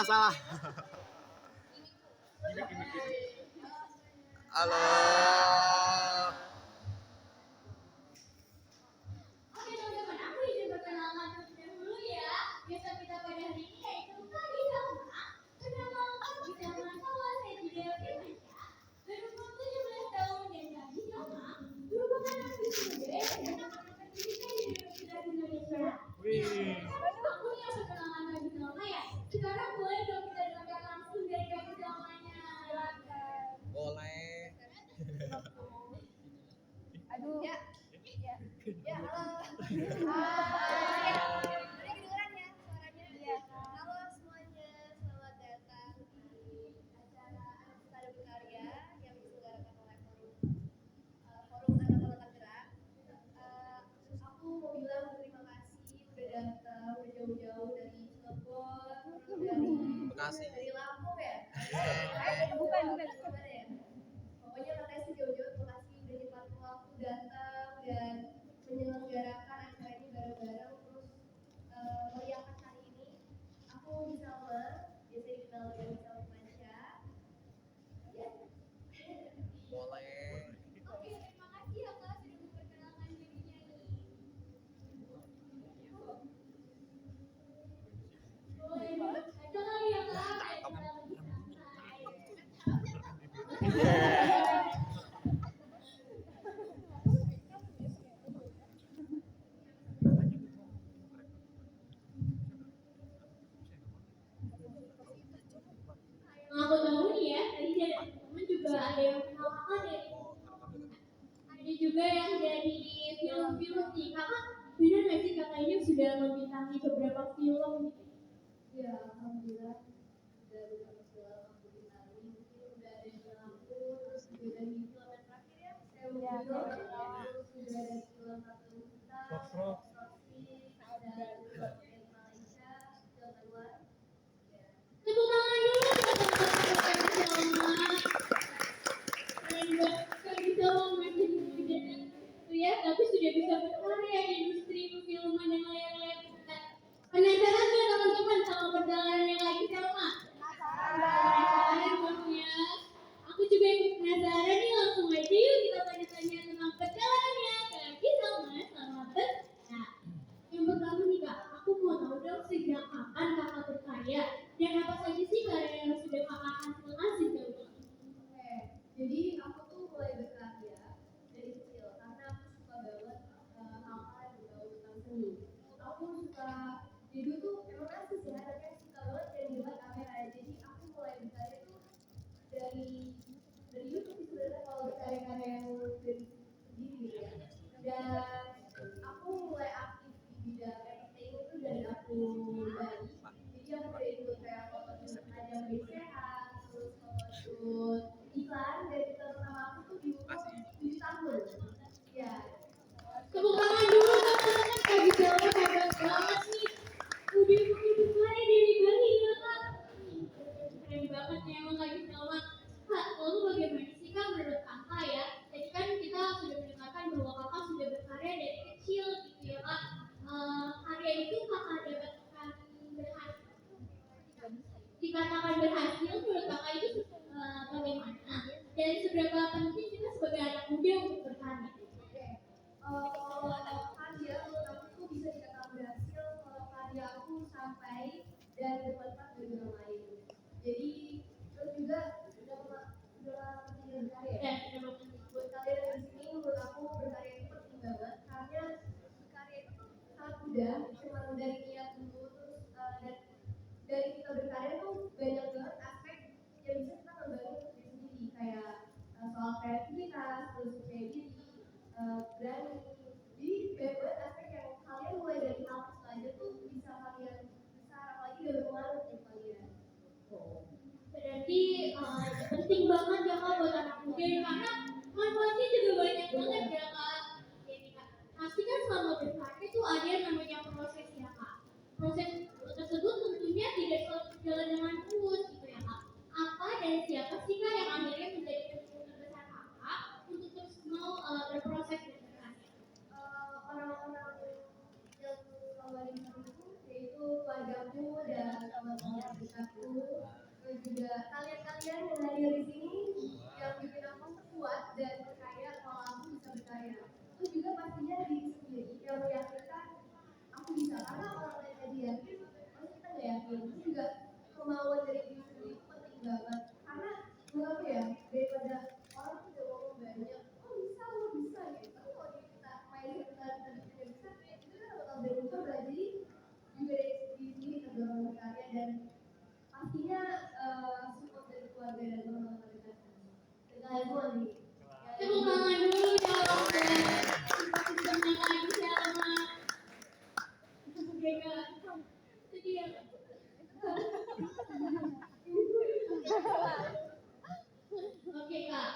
Salah. Halo. Oke teman-teman, aku izin perkenalan terlebih dahulu ya. Biasa kita pada hari ini yaitu Kadi Salma. Perkenalkan bersama saya Julia Firmansyah. Berumur 17 tahun dan Kadi Salma merupakan aktivis muda yang dapat pendidikan di Universitas Indonesia. Aku yang perkenalan Kadi Salma ya. Sekarang boleh dong kita dengarkan langsung dari Kadi Salmanya. Boleh. Aduh. Ya, halo. Kedengeran ya suaranya? Iya. Halo semuanya, selamat datang di acara Anak Berkarya yang diselenggarakan oleh Forum Anak Bergerak. Aku mau bilang terima kasih udah datang, udah jauh-jauh dari Cilegon, dari Lampung ya? Bukan. Gimana ya? Pokoknya katanya sih jauh-jauh, terima kasih udah nyempetin waktu datang dan menyelenggarakan acara ini bareng-bareng terus meriahkan hari ini. Aku Salma, biasa dikenal dengan Salma Firmansyah. Ya. Boleh. Oke, terima kasih ya Kak sudah memperkenalkan dirinya nih. Boleh dibaca kali ya Kak, biar kita lebih santai. Aku tahu nih ya, tadi dari teman juga ada yang kenal kakak dari ada juga yang dari film-film nih. Kakak benar nggak sih kakak ini sudah membintangi beberapa film gitu? Ya, alhamdulillah udah beberapa film aku bintangi, mungkin udah ada yang aku, terus juga dari film yang terakhir ya, terus juga dari film Satu Kita, Sofi, dan film Malaysia, film luar. Tepuk tangan dulu teman-teman sama. Keren banget kalau bisa masih muda itu ya, tapi sudah bisa berkarya di industri perfilman dan layar-layar besar. Penasaran nggak teman-teman sama perjalanannya lagi Selma? Penasaran pastinya. Aku juga ikut penasaran nih, langsung aja yuk kita tanya-tanya tentang perjalanannya lagi Selma sama Nah, yang pertama nih Kak, aku mau tahu dong sejak kapan kakak berkarya dan apa saja sih karya yang sudah kakak hasilkan sejauh ini? Oke, jadi aku tuh mulai berkarya dari kecil karena aku suka banget hal-hal yang berbau tentang seni. Aku suka dulu tuh emang asli sih anaknya suka banget yang di depan kamera. Jadi aku mulai berkarya tuh dari YouTube sih sebenarnya kalau berkarya-karya yang dari sendiri gitu ya. Dan aku mulai aktif di bidang entertainment itu dari aku bayi. Jadi aku dari dulu kayak foto shoot ajang sehat, terus foto shoot iklan dari iklan pertama aku tuh di umur 7 tahun. Ya. Tepuk tangan dulu teman-teman, Kak Gisela hebat banget nih. Udah berkarya dari bayi ya Kak. Keren banget ya emang Kak Gisela. Kak, lalu bagaimana sih Kak menurut kakak ya? Tadi kan kita sudah mendengarkan bahwa kakak sudah berkarya dari kecil gitu ya Kak. Karya itu kakak dapatkan berhasil. Dikatakan berhasil menurut kakak itu bagaimana? Dan seberapa penting kita sebagai anak muda untuk berkarya? Karya menurut aku tuh bisa dikatakan berhasil kalau karya aku sampai dan bermanfaat bagi orang lain. Jadi terus juga udah penting berkarya ya. Buat kalian di sini menurut aku berkarya itu penting banget karena berkarya itu tuh sangat mudah, cuma dari niat dulu terus dan dari kita berkarya tuh banyak banget aspek yang bisa kita kembangin untuk diri sendiri kayak soal kreativitas, terus percaya diri, berani. Jadi banyak banget aspek yang kalian mulai dari hal kecil aja tuh bisa kalian besar apalagi udah berpengaruh untuk kalian. Berarti penting banget ya Kak buat anak muda karena manfaatnya juga banyak banget ya Kak. Jadi Kak, pasti kan selama berkarya itu ada yang namanya proses ya Kak. Proses tersebut tentunya tidak selalu berjalan dengan mulus gitu ya Kak. Apa dan siapa juga kalian-kalian yang hadir di sini yang bikin aku kuat dan percaya kalau aku bisa berkarya. Terus juga pastinya diri sendiri yang meyakinkan aku bisa, karena orang lain tadi yakin, pasti kita nggak yakin. Terus juga kemauan dari diri sendiri itu penting banget, karena menurut aku ya, daripada orang tuh udah ngomong banyak, oh bisa, lo bisa gitu, tapi kalau kita main kita tidak bisa, itu kan bakal berubah. Jadi juga dari diri sendiri terdorong berkarya, dan pastinya support dari keluarga dan teman-teman terdekat. Dan kalian semua nih. Tepuk tangan dulu ya guys. Sebentar lagi sama Gega. Jadi ya. Oke kak,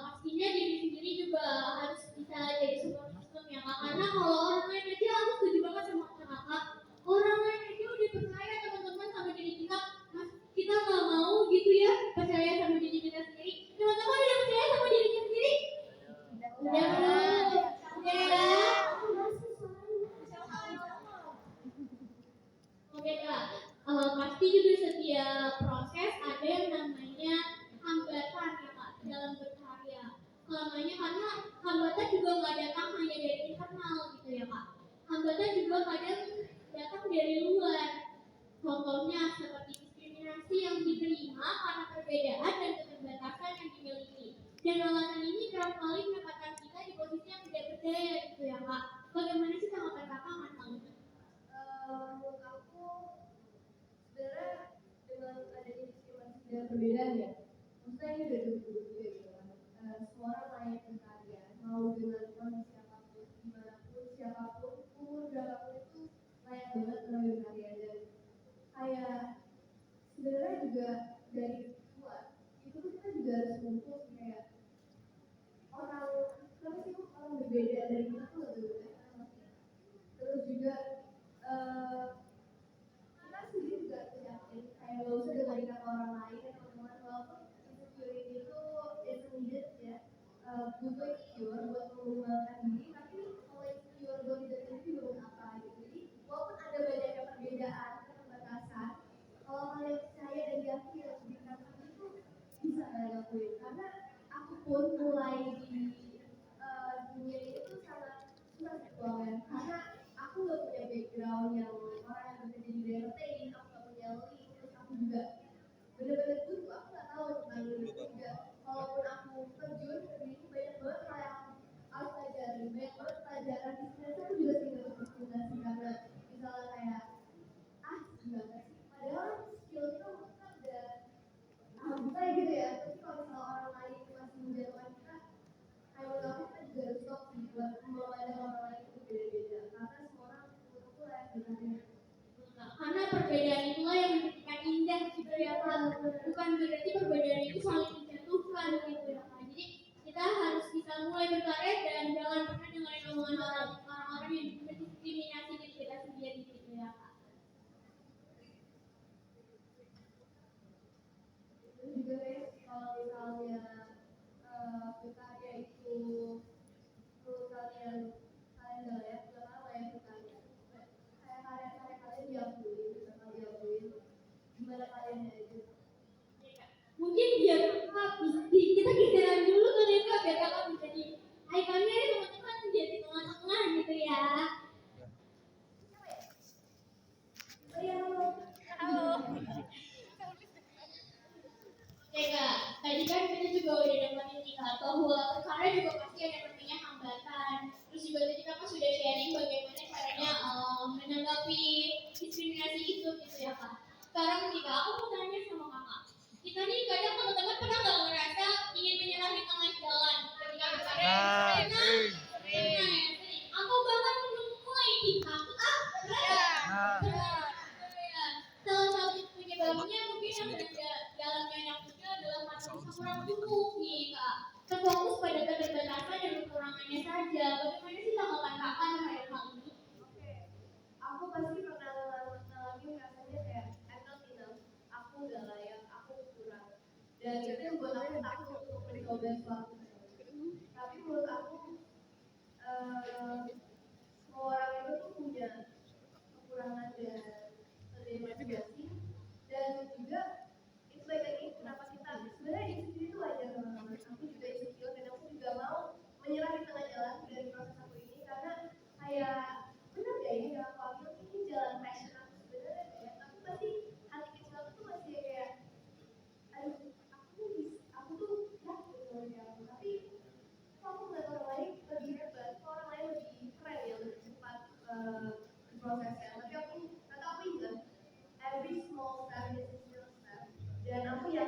pastinya diri sendiri juga harus bisa jadi support system ya kak. Karena kalau orang lain aja, aku setuju banget sama kakak. Orang lain aja udah percaya teman-teman sama diri kita, kita nggak mau gitu ya percaya sama diri kita sendiri. Teman-teman udah percaya sama diri kita sendiri? Udah belum? Udah ya? Oke kak, pasti juga setiap proses ada yang namanya hambatan ya kak dalam berkarya. Selamanya karena hambatan juga nggak datang hanya dari internal gitu ya kak. Hambatan juga kadang datang dari luar. Contohnya seperti diskriminasi yang diterima karena perbedaan dan keterbatasan yang dimiliki. Dan alasan ini kerap kali menempatkan kita di posisi yang tidak berdaya gitu ya kak. Bagaimana sih tanggapan kakak tentang itu? Menurut aku sebenarnya dengan adanya diskriminasi dan perbedaan ya, maksudnya ini udah dulu juga gitu kan. Semua orang layak berkarya, mau dengan kondisi apapun, dimanapun, siapapun, umur berapapun itu layak banget untuk berkarya. Dan kayak sebenarnya juga dari luar itu tuh kita juga harus ngumpul sih, kayak orang kenapa sih orang berbeda dari kita tuh lebih baik. Terus juga kita sendiri juga harus yakin, kayak gak usah dengerin kata orang lain ya teman-teman. Walaupun insecurity itu is needed ya, butuh insecure buat mengembangkan diri, tapi kalau insecure buat diri sendiri buat apa gitu. Jadi walaupun ada banyaknya perbedaan, keterbatasan, kalau kalian percaya dan yakin dalam diri kalian itu bisa kalian lakuin. Karena aku pun mulai di dunia ini tuh sangat susah sih, karena aku gak punya background yang orang yang bekerja di entertain, aku gak punya link, terus aku juga bener-bener butuh, aku gak tahu tentang dunia juga. Walaupun aku terjun ke dunia ini, banyak banget hal yang harus pelajarin, banyak banget pelajaran di sini. Aku juga sering dapat diskriminasi karena misalnya kayak gimana sih, padahal skill itu kita udah bisa gitu ya, tapi kalau misalnya orang lain itu masih menjatuhkan kita, kayak menurut aku kita juga harus stop sih buat memandang orang lain itu beda-beda, karena semua orang menurutku layak berkarya. Karena perbedaan itulah yang menjadikan indah gitu ya kan. Bukan berarti perbedaan itu saling menjatuhkan gitu ya kan. Jadi kita harus bisa mulai berkarya dan jangan pernah dengerin omongan orang-orang yang mendiskriminasi diri kita sendiri gitu ya kan. Terus juga guys, kalau misalnya berkarya itu menurut kalian gak layak, gak layak berkarya, kayak karya-karya kalian diakuin, bakal diakuin, gimana kalian aja. Mungkin biar kita geseran dulu kan ya kak, biar kakak bisa di ikonnya ya teman-teman jadi tengah-tengah gitu ya. Oke kak, tadi kan kita juga udah dapetin nih kak bahwa berkarya juga pasti ada namanya hambatan. Terus juga tadi kakak sudah sharing bagaimana caranya menanggapi diskriminasi itu gitu ya kak. Sekarang nih kak, aku mau tanya sama kakak. Kita nih kadang teman-teman pernah nggak merasa ingin menyerah di tengah jalan ketika berkarya? Pernah ya, sering. Atau bahkan belum mulai nih takut berat. Salah satu penyebabnya mungkin yang dalam banyak muncul adalah masa kurang tumbuh nih kak. Terfokus pada keterbatasan dan kekurangannya saja. Bagaimana sih tanggapan kakak terhadap hal ini? Oke, aku pasti pernah ngalamin rasanya kayak I'm not enough, aku gak layak, aku kurang, dan itu yang buat aku takut untuk mencoba sesuatu. Tapi menurut aku semua orang itu tuh punya kekurangan dan kelebihan masing-masing, dan juga itu baik lagi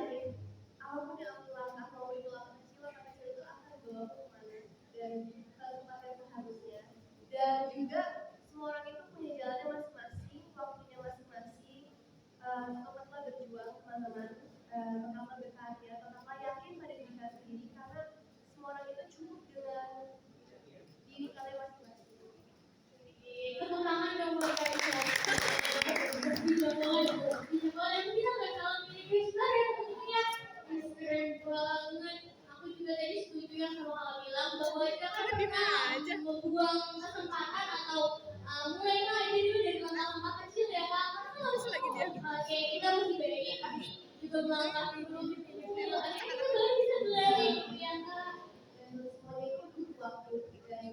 yakin apapun yang aku langkah mau itu langkah kecil itu akan bawa aku kemana dan ke tempat yang seharusnya. Dan juga semua orang itu punya jalannya masing-masing, waktunya masing-masing. Tetaplah berjuang teman-teman, tetaplah berkarya, tetaplah yakin pada diri kalian sendiri karena semua orang itu cukup dengan diri kalian masing-masing. Tepuk tangan dong buat kalian. Bisa banget, bisa banget. Aku bilang nggak salah milih Kristal ya tentunya. Keren banget. Aku juga tadi setuju yang sama Kak bilang bahwa kita kan pernah membuang kesempatan atau mulai aja dulu dari langkah-langkah kecil ya Kak. Karena harus lagi dia. Oke, kita mesti bedain pasti juga melangkah dulu. Akhirnya kita baru bisa berlari ya Kak. Dan semuanya itu butuh waktu dan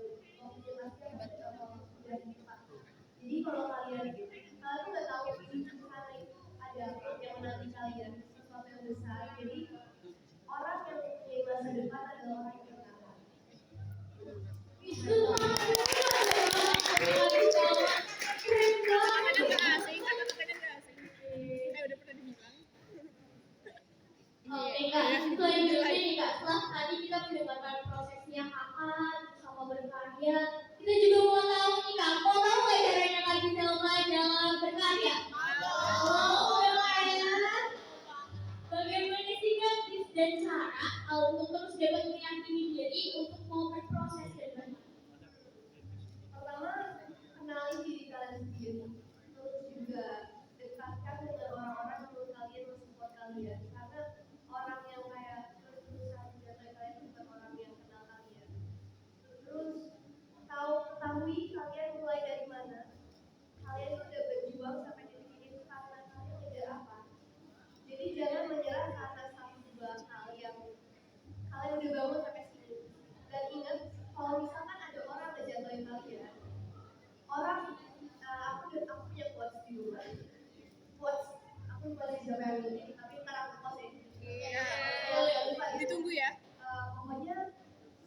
waktunya pasti akan sudah dipakai. Jadi kalau kalian nggak tahu di sana itu ada apa yang menanti kalian sesuatu yang besar. Jadi orang yang mempunyai masa depan adalah orang yang bertahan. Itu keren banget. Oke Kak, selanjutnya nih Kak, setelah tadi kita mendengarkan prosesnya Kakak sama berkarya, kita juga mau tahu nih Kak, mau tahu nggak caranya Kak Giselma dalam berkarya? Oh, ya. Bagaimana sih Kak tips dan cara untuk terus dapat meyakini diri untuk mau berproses dan berkarya? Pertama, kenali diri kalian sendiri. Terus juga dekatkan dengan orang-orang yang menurut kalian mensupport kalian. Karena orang yang kayak terus-terusan menjaga kalian itu bukan orang yang kenal kalian. Terus ketahui kalian mulai dari mana. Kalian sudah berjuang sampai detik ini itu karena kalian ngejar apa. Jadi jangan menyerah karena satu dua hal yang kalian udah bangun sampai sini. Dan ingat, kalau misalkan ada orang ngejatuhin kalian, orang aku punya quotes di rumah. Quotes aku lupa sih siapa yang bikin, tapi ntar aku post ya. Lupa gitu. Ditunggu ya. Pokoknya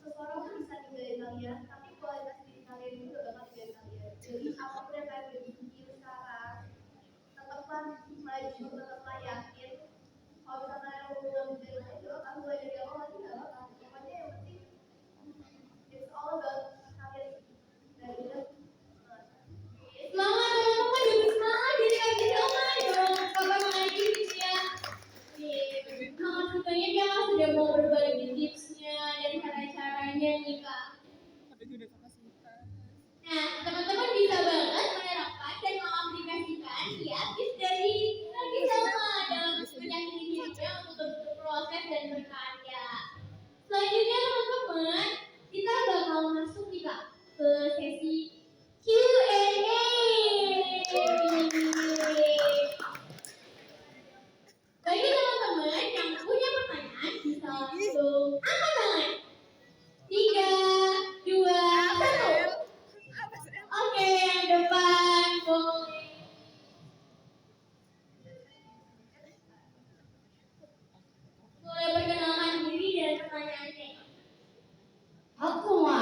seseorang tuh bisa ninggalin kalian, tapi kualitas diri kalian itu gak bakal ninggalin kalian. Jadi apapun yang kalian bikin sekarang, tetaplah maju, tetaplah yakin. Kalau misalkan kalian mau ngambil dari itu, akan mulai dari awal lagi gak bakal. Pokoknya yang penting it's all about kalian dan ingat Selamat teman-teman juga semangat jadi Kak Giselma dong. Kakak lagi gitu ya. Makasih banyak ya Kak sudah mau berbagi tipsnya dan cara-caranya nih Kak. Nah, teman-teman bisa banget menerapkan dan mengaplikasikan ya tips dari Kak Giselma dalam menyakini dirinya untuk berproses dan berkarya. Selanjutnya teman-teman, kita bakal masuk nih Kak ke sesi Q&A. Bagi teman-teman yang punya pertanyaan bisa langsung angkat tangan. 3, 2, 1. Oke, yang depan boleh. Boleh perkenalkan diri dan pertanyaannya. Halo semua,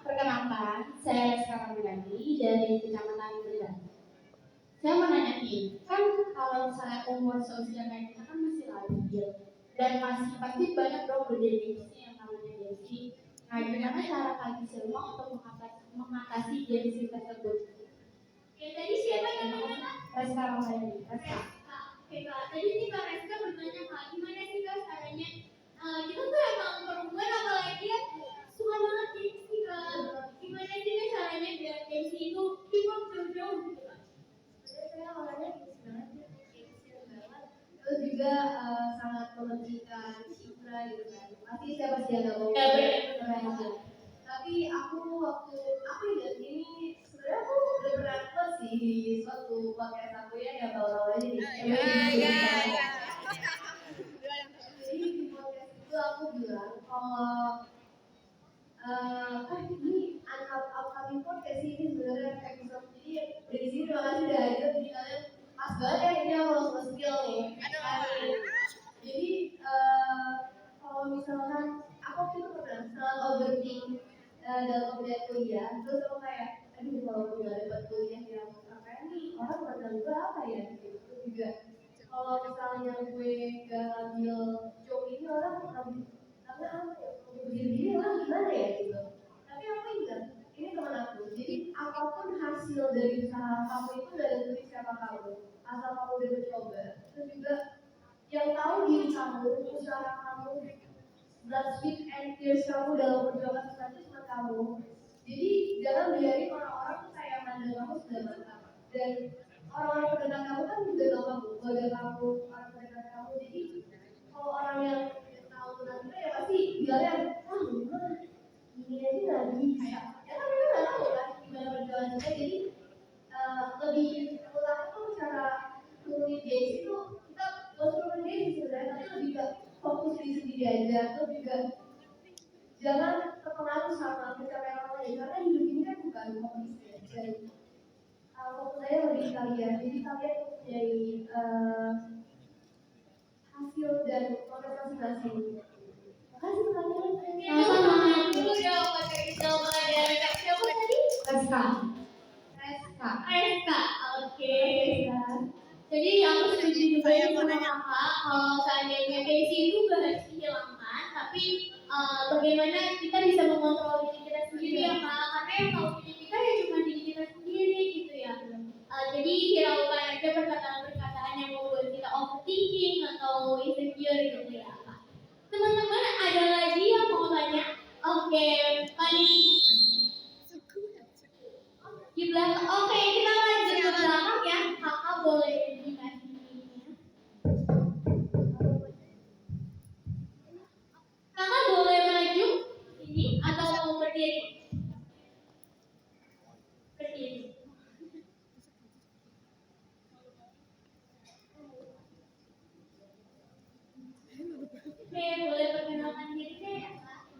perkenalkan, saya sekarang Wilanti dari Kecamatan Bedah. Saya mau nanya nih, kan kalau misalnya umur seusia kayak kita kan masih labil dan masih pasti banyak dong definisi yang namanya Desi. Nah, gimana cara Kak Giselma untuk mengatasi Desi tersebut? Oke, tadi siapa namanya? Reska Ramayani, Reska. Oke Kak, tadi nih Kak Reska bertanya Kak, gimana sih Kak caranya kita tuh emang perempuan apalagi ya suka banget gengsi Kak. Gimana sih Kak caranya biar gengsi itu keep jauh-jauh gitu Kak? sebenarnya saya orangnya gengsi banget, gengsian banget. Terus juga sangat mementingkan citra gitu kan. Pasti siapa sih yang gak mau Ya, bener. aja. Tapi aku ingat ini sebenarnya aku udah pernah upload sih di suatu podcast aku ya tahu-tahu aja nih. Jadi di podcast itu aku bilang kalau ini upcoming podcast ini sebenarnya episode jadi dari sini terima kasih udah hadir jadi kalian pas banget ya ini aku langsung skill nih. Jadi kalau misalkan aku waktu itu pernah sangat overthink dalam pembelajaran kuliah terus aku kayak aduh kalau aku nggak dapat kuliah yang apa nih orang bakal juga apa ya gitu. Terus juga kalau misalnya gue gak ngambil kamu itu udah nentuin siapa kamu. Asal kamu udah mencoba. Terus juga yang tahu diri kamu, usaha kamu, blood, sweat, and tears kamu dalam perjuangan sesuatu cuma kamu. Jadi jangan biarin orang-orang tuh kayak mandang kamu sudah mantap. Dan orang-orang terdekat kamu kan juga tahu kamu, keluarga kamu, orang terdekat kamu. Jadi kalau orang yang tahu tentang kita ya pasti bilangnya, ah gimana? Ini aja nggak bisa. Ya kan mereka nggak tahu kan gimana perjuangan kita. Jadi lebih menurut aku tuh cara turunin gengsi itu kita gak turunin gengsi sebenarnya, tapi lebih ke fokus diri sendiri aja. Terus juga jangan terpengaruh sama pencapaian orang lain karena hidup ini kan bukan kompetisi. Dan fokus saya lebih di kalian. Jadi kalian mempunyai hasil dan proses masing-masing. Makasih teman-teman. Sama-sama. Dulu dong kasih nama dari Kak siapa tadi? Reska. Reska. Oke. Jadi aku setuju juga sama kakak kalau seandainya gengsi itu gak harus dihilangkan, tapi bagaimana kita bisa mengontrol diri kita sendiri ya kak, karena yang tahu diri kita ya cuma diri kita sendiri gitu ya. Jadi hiraukan aja perkataan-perkataan yang membuat kita overthinking atau insecure gitu ya kak. Teman-teman ada lagi yang mau tanya? Oke, paling di belakang. Oke, kita lanjut ke belakang ya. Kakak boleh dikasih mic-nya. Kakak boleh maju ini atau mau berdiri? Berdiri. Oke, boleh perkenalkan diri deh ya kak.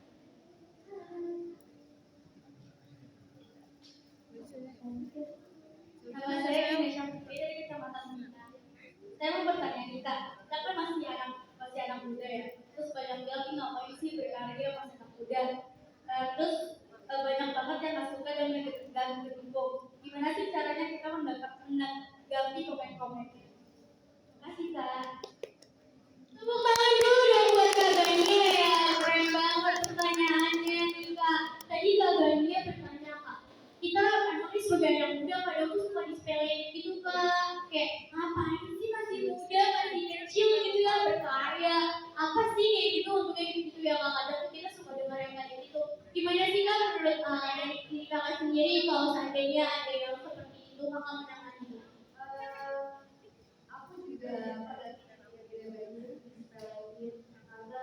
Nama saya Indonesia Putri dari Kecamatan Minta. Saya mau bertanya kita kan masih anak muda ya. Terus banyak bilang ini ngapain sih berkarya masih anak muda. Terus banyak banget yang nggak suka dan mendukung. Gimana sih caranya kita menanggapi komen-komennya? Terima kasih kak. Tepuk tangan dulu dong buat Kak Gania ya. Keren banget pertanyaannya nih kak. Tadi Kak Gania bertanya kak, kita emang sebagai anak muda kadang tuh suka disepelein gitu kak, kayak ngapain sih masih muda, masih kecil gitu ya berkarya, apa sih kayak gitu untuk gitu ya kak. Kadang tuh kita suka dengar yang kayak gitu. Gimana sih kak menurut dari diri kakak sendiri kalau seandainya ada yang seperti itu kakak menangani? Aku juga pada tidak banyak disepelein karena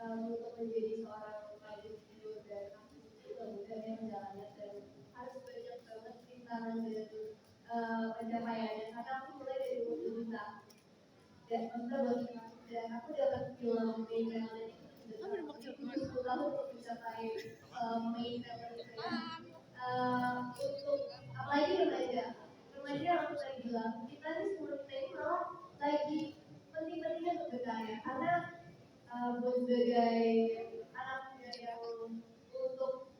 untuk menjadi seorang public figure dan aktivis itu gak mudah ya menjalannya dan harus banyak banget rintangan dan pencapaiannya. Karena aku mulai dari umur 7 tahun dan maksudnya dan aku dapat film main talent itu sudah 10 tahun untuk mencapai main talent itu ya. Untuk apalagi remaja aku tadi bilang kita nih sebenarnya ini malah lagi penting-pentingnya untuk berkarya karena buat sebagai anak muda yang untuk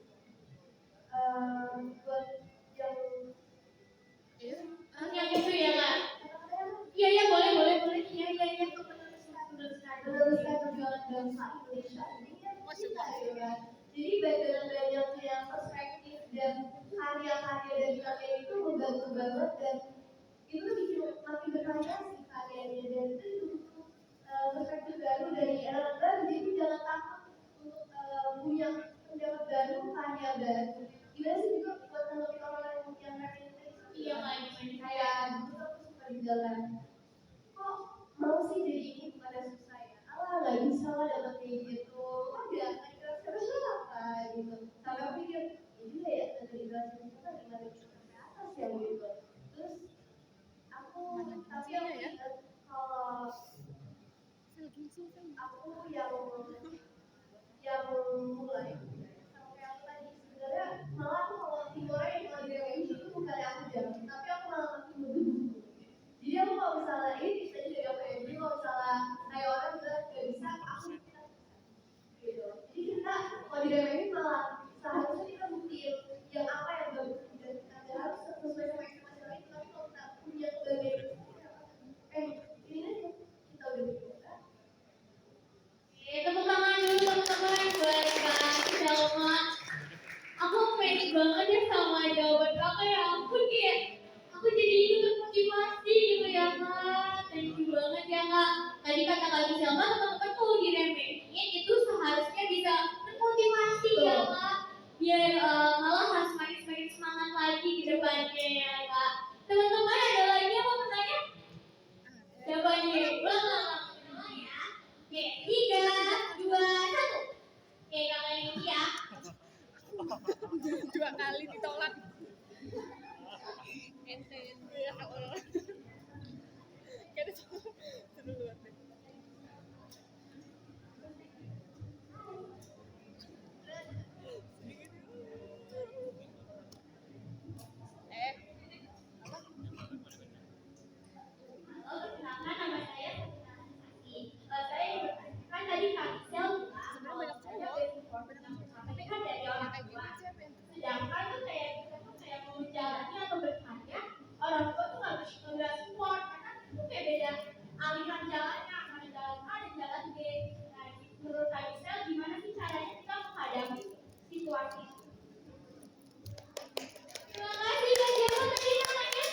buat yang itu ya kak? Iya boleh iya meneruskan perjuangan bangsa Indonesia ini kan kita ya kan. Jadi banyak yang perspektif dan karya-karya dari kalian itu membantu banget dan itu bikin makin berkarya sih karyanya dan itu perspektif baru dari anak baru. Jadi jangan takut untuk punya pendapat baru, karya baru. Gimana sih juga buat nanggepin orang yang karya itu? iya kak. Kayak dulu aku suka di jalan. Kok mau sih jadi ini pada susah ya? Alah nggak bisa lah dapat kayak gitu. Kan dia terus apa gitu. Sampai aku pikir ini ya dari kelas itu kan gimana ke atas ya gitu. Terus aku tapi aku ingat kalau aku yang mulai sampai aku tadi sebenarnya malah aku kalau timurnya yang lagi yang itu bukan aku jalan tapi aku malah makin berdua. Jadi aku kalau misalnya ini bisa jadi apa ya? Jadi kalau misalnya kayak orang bilang nggak bisa, aku bisa gitu. Jadi kita kalau diremehin malah seharusnya kita buktiin yang apa yang bagus dan ada harus sesuai sama ekspektasi lain. Tapi kalau kita punya bagian ini aja kita udah bisa. Tepuk tangan dulu teman-teman buat Kak Selma. Aku fans banget ya sama jawaban kakak ya. Ampun kayak kali ditolak. Ente ya Allah. Kayak seru banget. Halo, perkenalkan nama saya saya kan tadi Kak Gisel bilang saya basic tapi kan dari orang tua. Sedangkan tuh kayak kita tuh kayak mau menjalani atau berkarya, orang tua tuh nggak support karena itu kayak beda aliran jalannya, ada jalan A dan jalan B. Nah, menurut Kak Gisel gimana sih caranya kita menghadapi situasi itu? Terima kasih Kak Gisel tadi namanya.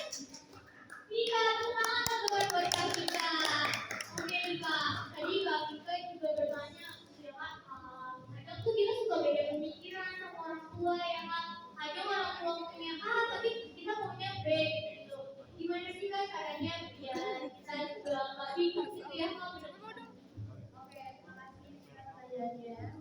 Nika, tangan teman buat Kak Nika. Oke Nika, tadi Kak Nika juga bertanya, kadang tuh kita suka beda pemikiran sama orang tua ya kan. Kadang orang tua punya A, tapi kita punya B gitu. Gimana sih Kak caranya biar kita juga nggak bingung gitu ya Kak? Oke, makasih atas pertanyaannya.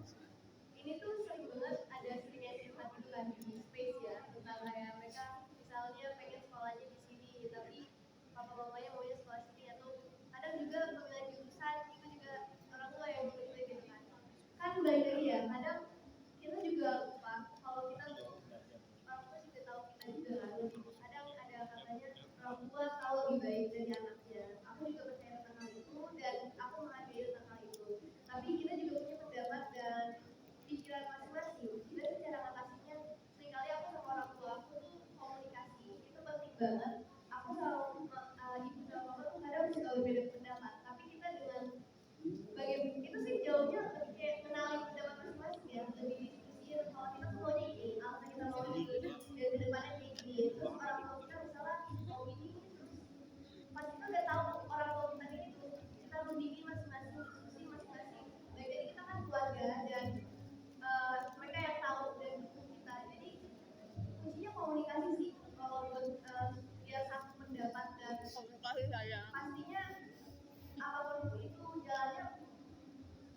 Ini tuh sering banget ada seringnya curhat gitu kan di space ya, tentang kayak mereka misalnya pengen sekolahnya di sini, tapi papa mamanya maunya sekolah sini, atau kadang juga pemilihan jurusan itu juga orang tua yang memilih gitu kan. Kan balik lagi ya, kadang kita juga lupa kalau kita tuh orang tua juga tahu kita juga kan. Kadang ada katanya orang tua tahu lebih baik dari anaknya. Aku juga percaya tentang hal itu dan aku menghargai tentang hal itu. Tapi kita juga punya pendapat dan pikiran masing-masing. Kita secara ngatasinya seringkali aku sama orang tua aku tuh komunikasi itu penting banget. Aku sama ibu sama mama tuh kadang suka berbeda pendapat, tapi kita dengan bagaimana itu sih jauhnya lebih kayak kenali pendapat masing-masing ya, lebih diskusi kalau kita tuh maunya gini, alasan kita mau gini dan kedepannya kayak gini. Terus orang tua kita misalnya mau ini terus pas kita udah tahu orang tua kita ini tuh kita berdiri masing-masing, diskusi masing-masing. Baik dari kita kan keluarga dan mereka yang tahu dan dukung kita. Jadi kuncinya komunikasi sih kalau buat biar satu pendapat dan Komunikasi saya. pastinya apapun itu jalannya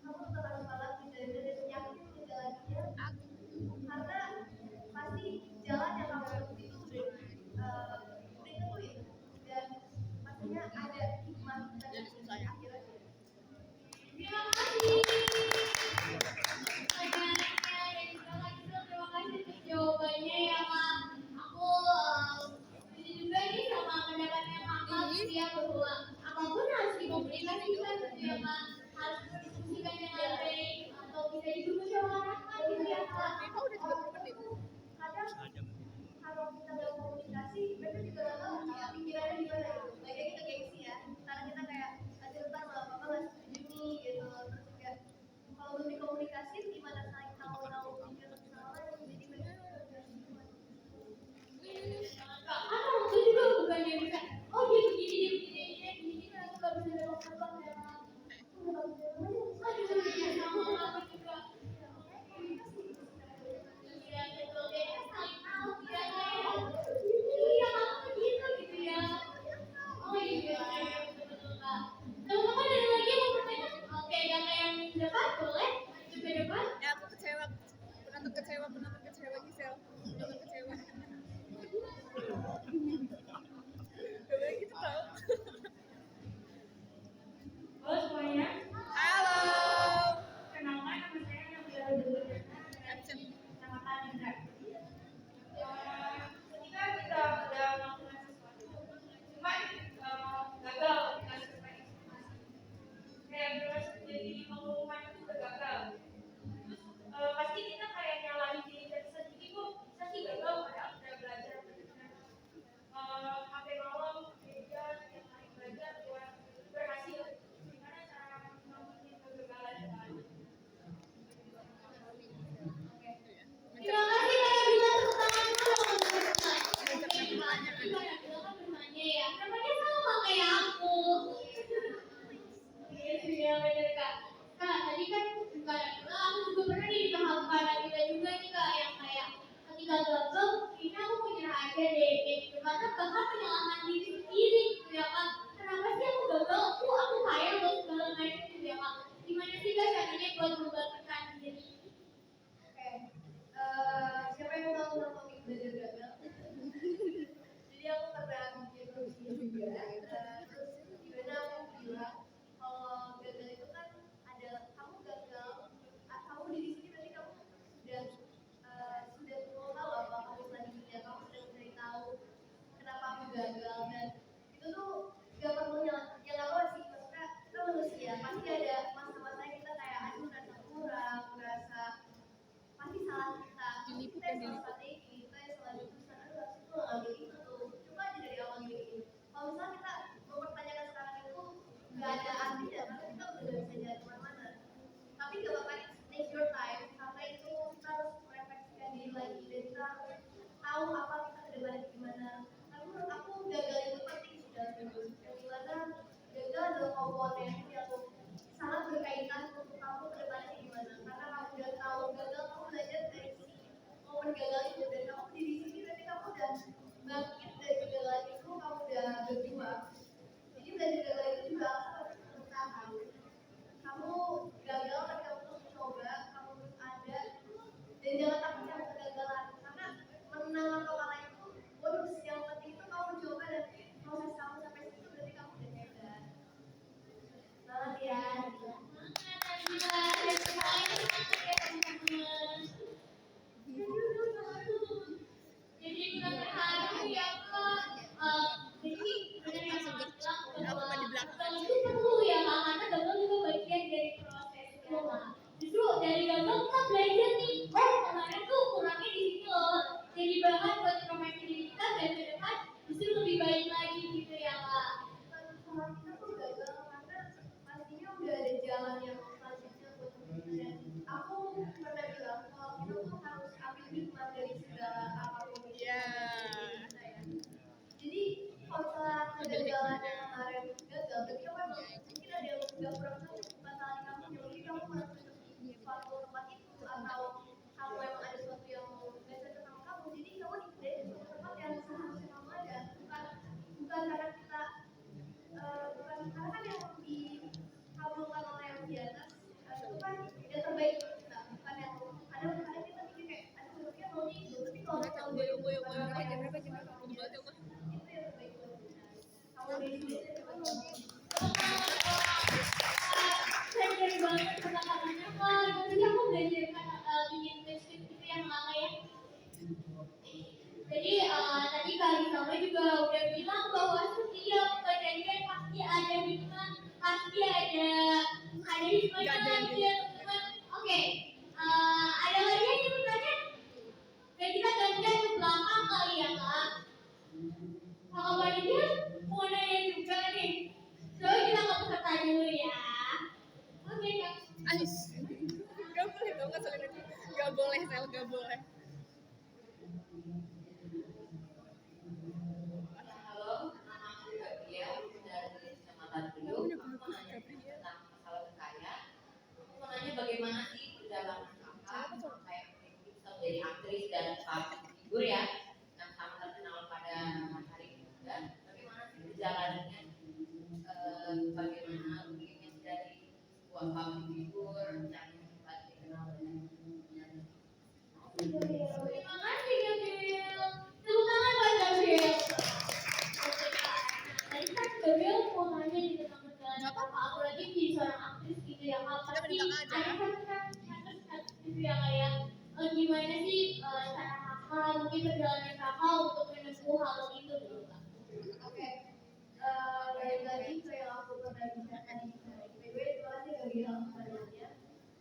kamu tetap harus banget dan yakin menjalaninya karena pasti jalan yang kamu tempuh itu ditentuin dan pastinya ada hikmah dan akhirnya. Terima kasih. Pertanyaannya dan juga Kak Gisel, terima kasih untuk jawabannya ya Kak. Aku setuju juga nih sama pendapatnya Kakak gitu ya, bahwa apapun harus dikomunikasikan gitu ya Kak. Harus didiskusikan dengan baik atau bisa dimusyawarahkan gitu ya Kak. Kadang kalau kita nggak komunikasi mereka juga nggak tahu pikirannya gimana gitu. Lagi kita gengsi ya karena kita kayak cerita sama papa nggak setuju nih gitu. Terus juga kalau belum dikomunikasiin gimana saling tahu pikir sama lain, jadi mereka Kak, kan orang tua juga bukan yang bisa, oh dia begini, kan aku nggak bisa nebak-nebak ya Kak. Aduh, ya sama aku juga. Iya, betul. Jadi kan saling tahu kiranya ya. Iya, kamu gitu ya. Oh iya, betul Kak. Teman-teman ada lagi yang mau bertanya? Oke, kakak yang depan boleh maju ke depan. Ya aku kecewa. Penonton kecewa Gisel. Penonton kecewa. Gak gitu tau. Halo semuanya. Halo. Kenalkan nama saya Nabila Dulu. Nama Kak Indra. Ketika kita udah melakukan sesuatu, cuma gagal kita sesuai ekspektasi. Kayak terus jadi pengumuman itu udah gagal. Terus pasti kita kayak nyalahin diri kita sendiri kok bisa sih gagal padahal udah belajar sampai malam kerja tiap hari belajar buat berhasil. Gimana cara mengikuti kegagalan itu? Terima kasih Kak Nabila, tepuk tangan dulu. Gimana Nabila kan bertanya ya, namanya sama kayak aku. Iya sih ya bener Kak. Kak tadi kan Kak Nabila, aku juga pernah nih di tahap Kak Nabila juga nih Kak, yang kayak ketika gagal, ini aku menyerah aja deh kayak gitu. Karena bahkan penyalahan diri sendiri gitu ya Kak. Kenapa sih aku gagal? Aku kayak loh segala macam gitu ya Kak. Gimana sih Kak caranya buat membangkitkan diri? siapa yang mau tahu tentang topik Nah, justru dari gagal kita belajar nih, oh kemarin tuh kurangnya di sini loh. Jadi bahan buat introspeksi diri kita dan ke depan justru lebih baik lagi gitu ya kak. Sama kita tuh gagal karena pastinya udah ada jalan yang selanjutnya buat kita dan aku pernah bilang kalau kita tuh harus ambil hikmah dari segala apapun itu Iya. kita ya. Jadi kalau misalnya kegagalan yang kemarin gagal, berarti kamu emang mungkin ada yang nggak kurang tahu masalah di kamu, ya mungkin kamu kurang cocok di suatu tempat itu atau kamu emang ada sesuatu yang nggak cocok sama kamu, jadi kamu dipindahin ke suatu tempat yang seharusnya kamu ada, bukan karena kita bukan karena kan yang dikabulkan oleh yang di atas itu kan yang terbaik untuk kita, bukan yang ada kita mikir kayak aduh sebenarnya mau nih gitu, tapi kalau Berapa kamu jam dari berapa jam berapa jam berapa kamu Udah banget ya, Kak. itu yang terbaik buat kita. Kamu dari sini Saya dari banget kata-katanya kak, jadi aku belajar kata bikin deskripsi gitu yang lama ya. Jadi tadi Kak Rizama juga udah bilang bahwa setiap kejadian pasti ada hikmah, pasti ada hikmahnya gitu ya teman-teman. Oke, ada lagi yang ingin bertanya? Dan kita gantian ke belakang kali ya kak. Kakak Panitia mau nanya juga nih. Coba kita ke peserta dulu ya. Oke kak. Ais. Gak boleh dong, nggak saling lagi. Gak boleh, Sel, gak boleh. Halo, nama aku Gabriel dari Kecamatan Priuk. Aku mau nanya tentang masalah berkarya. Aku mau nanya bagaimana sih perjalanan kakak sampai bisa menjadi aktris dan public figure ya, yang sangat terkenal pada hari ini juga. Bagaimana sih perjalanannya? Bagaimana mungkin dari sebuah public figure yang paling dikenal dan Terima kasih Gabriel. Tepuk tangan buat Gabriel. Oke kak. Tadi kan Gabriel mau nanya nih tentang perjalanan kakak, apalagi jadi seorang aktris gitu ya kak. Pasti ada kan gitu ya kak ya. Gimana sih cara kakak, mungkin perjalanan kakak untuk menempuh hal itu gitu kak? Oke, balik lagi ke yang aku pernah bicarakan di PB. Terima kasih Gabriel pertanyaannya.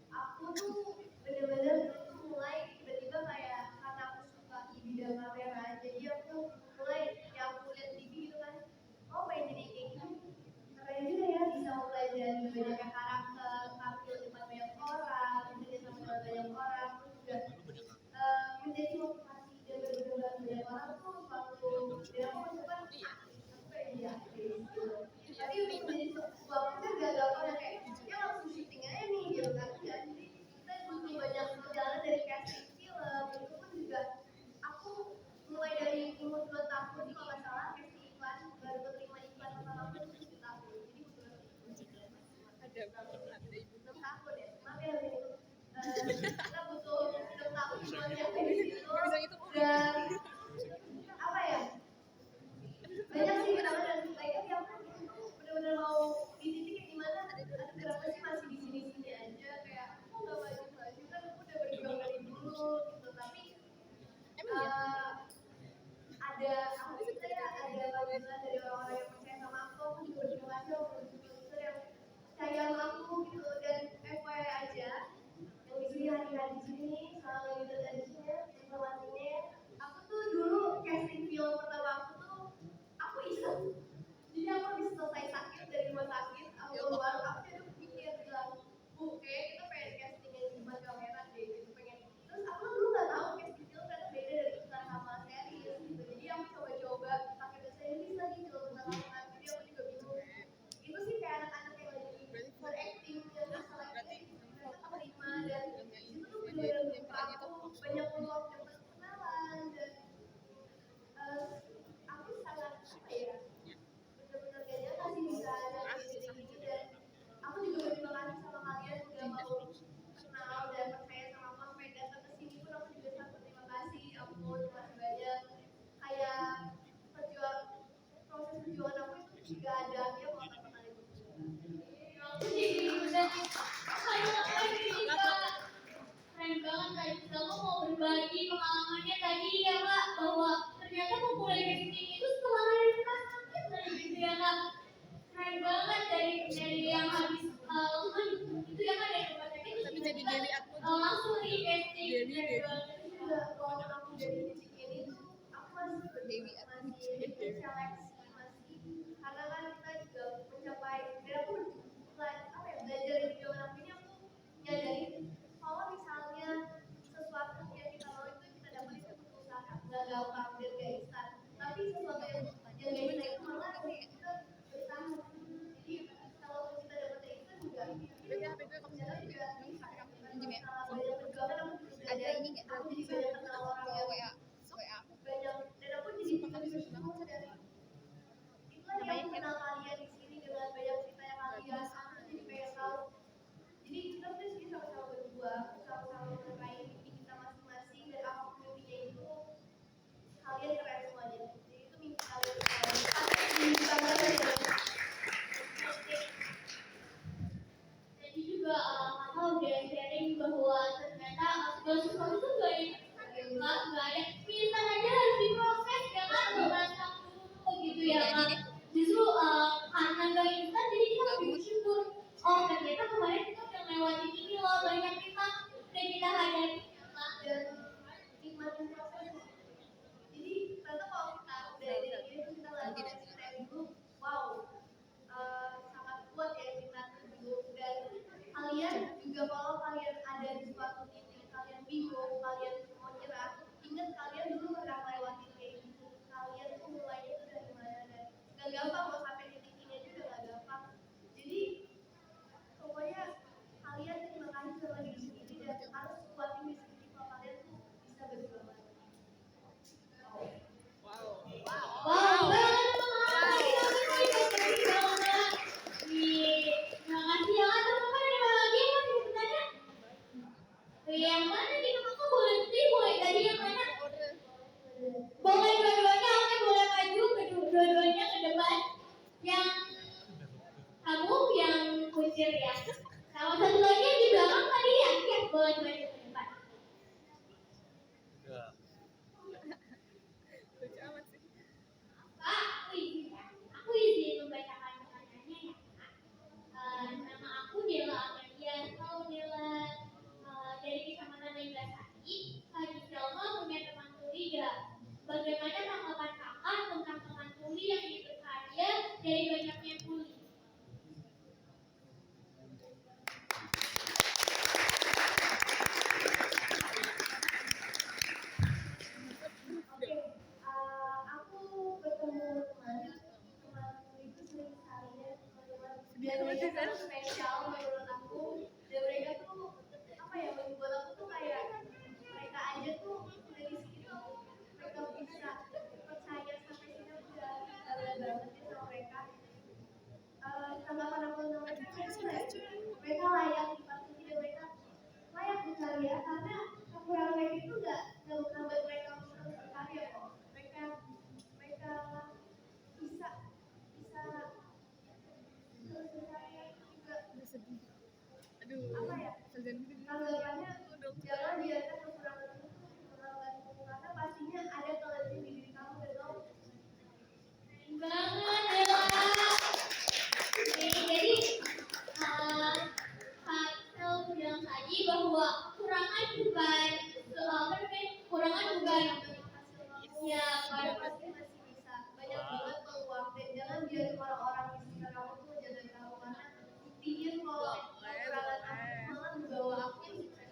Aku tuh bener-bener dulu mulai tiba-tiba kayak karena aku suka di bidang kamera, jadi aku tuh mulai yang aku lihat TV gitu kan, oh pengen jadi kayak gini, keren juga ya bisa mempelajari banyaknya karakter, tampil di depan banyak orang, bekerja sama dengan banyak orang, terus juga menjadi motivasi dan berbeda banyak orang tuh suatu dan aku mencoba aku pengen jadi aktris gitu. Tapi untuk menjadi sebuah kan gak gampang ya, kayak ya langsung syuting aja nih gitu kan ya. Jadi kita butuh banyak perjalanan dari casting film, itu pun juga aku mulai dari umur 2 tahun kalau nggak salah casting iklan, baru keterima iklan pertama aku itu 7 tahun, jadi butuh Ada ibu. 6 tahun ya, maaf ya kita butuh 6 tahun buat nyampe di situ. Gak bisa gitu. Dan apa ya, banyak sih kenapa dan lainnya yang aku benar-benar mau di titik yang dimana aduh kenapa sih masih di sini aja, kayak aku nggak maju kan aku udah berjuang dari dulu gitu. Tapi ada aku percaya ada bantuan dari orang-orang yang percaya sama aku juga berterima kasih sama produser yang percaya sama aku gitu. Dan FYI aja yang di sini hari-hari di sini selalu gitu dari sini informasinya, aku tuh dulu casting film pertama aku tuh aku iseng, jadi aku habis selesai sakit dari rumah sakit aku keluar, aku jadi pikir bilang oke kita pengen casting yang di depan kamera deh gitu, pengen. Terus aku dulu nggak tahu casting film ternyata beda dari iklan sama series gitu, jadi aku coba-coba pakai bahasa Inggris lagi film pertama aku, jadi aku juga bingung. Itu sih kayak anak-anak yang lagi berakting dan asal acting ternyata terima, dan itu tuh benar-benar membuka aku banyak peluang dapat kenalan. Dan aku sangat apa ya, benar-benar gak nyangka sih bisa ada kayak gini. Dan aku juga berterima kasih sama kalian udah mau kenal dan percaya sama aku sampai datang ke sini pun, aku juga sangat berterima kasih. Aku terima kasih banyak, kayak proses perjuangan aku itu juga ada akhirnya kalau tanpa kalian berdua. Aku jadi udah banyak lagi nih kak. Keren banget tadi kamu mau berbagi pengalamannya tadi ya kak, bahwa ternyata memulai casting itu setelah hari sakit tadi gitu ya kak. Keren banget dari yang habis itu ya kak, dari rumah sakit terus jadi Dewi Atmo. langsung di casting Dewi. juga kalau aku dari titik ini tuh aku masih Dewi masih seleksi masih karena kan kita juga mencapai dan aku apa ya belajar di video aku ini aku nyadarin kalau misalnya sesuatu yang kita mau itu kita dapat itu butuh usaha nggak gampang dan nggak instan tapi sesuatu yang nggak instan itu malah kita bertahan jadi kalau kita dapat yang instan juga jalan juga banyak perjuangan aku Ada ini nggak? aku jadi banyak kenal orang yang WA. banyak dan aku jadi bisa bersyukur dari itulah yang kenal kalian di sini dengan banyak cerita yang kalian aku jadi pengen tahu jadi kita tuh sini sama-sama berdua sama-sama mengenai mimpi kita masing-masing dan apapun mimpinya itu kalian keren semuanya jadi itu mimpi kalian pasti dibanggakan dengan jadi juga kakak udah sharing bahwa ternyata segala sesuatu tuh nggak ada instan aja harus diproses jangan berasa dulu gitu ya kak justru karena nggak instan jadi kita lebih bersyukur oh ternyata kemarin kita udah ngelewatin ini loh banyak kita udah kita hadapi ya kak dan nikmatin proses jadi ternyata kalau kita dari ini tuh kita lagi saya dulu wow sangat kuat ya kita dulu dan kalian juga kalau kalian ada di suatu titik kalian bingung kalian mau nyerah ingat kalian dulu pernah melewati kayak gitu kalian tuh mulainya itu dari mana dan gak gampang mau sampai titik ini aja udah gak gampang jadi pokoknya kalian terima kasih sudah lagi di sini dan harus kuatin di sini kalau kalian tuh bisa berjuang lagi. wow banget terima kasih ya kak teman-teman ada lagi yang mau bertanya yang mana nih kakak boleh pilih boleh tadi yang mana boleh dua-duanya oke boleh maju dua-duanya ke depan yang kamu yang kusir ya sama satu lagi yang di belakang tadi ya boleh maju ke depan Lucu amat sih. kak aku izin membacakan pertanyaannya ya kak nama aku Dela Amelia kalau Dela dari Kecamatan Neglasari Kak Giselma punya teman tuli gak? Bagaimana tanggapan kakak tentang teman tuli yang diperkaya dari banyaknya tuli? Oke, aku bertemu teman itu sering sekali ya teman-teman dan mereka sangat spesial menurut aku dan mereka tuh apa ya buat aku tuh kayak mereka aja tuh dari sini tuh mereka bisa percaya sampai sini aku udah bangga banget ya sama mereka tanggapan aku tentang mereka layak dipatuhi dan mereka layak berkarya karena kekurangan mereka itu nggak membuat mereka terus berkarya kok mereka bisa terus berkarya juga Aduh. apa ya tanggapannya jangan biarkan kekurangan itu menghambatmu karena pastinya ada kelebihan di diri kamu dan kamu Keren banget Dela. Jadi Kak Gisel bilang tadi bahwa kurangan bukan kurangan bukan ya pada pasti masih bisa banyak banget peluang dan jangan biarkan orang-orang di sekitar kamu tuh jaga kamu karena buktinya kalau kekurangan aku malah membawa aku yang sukses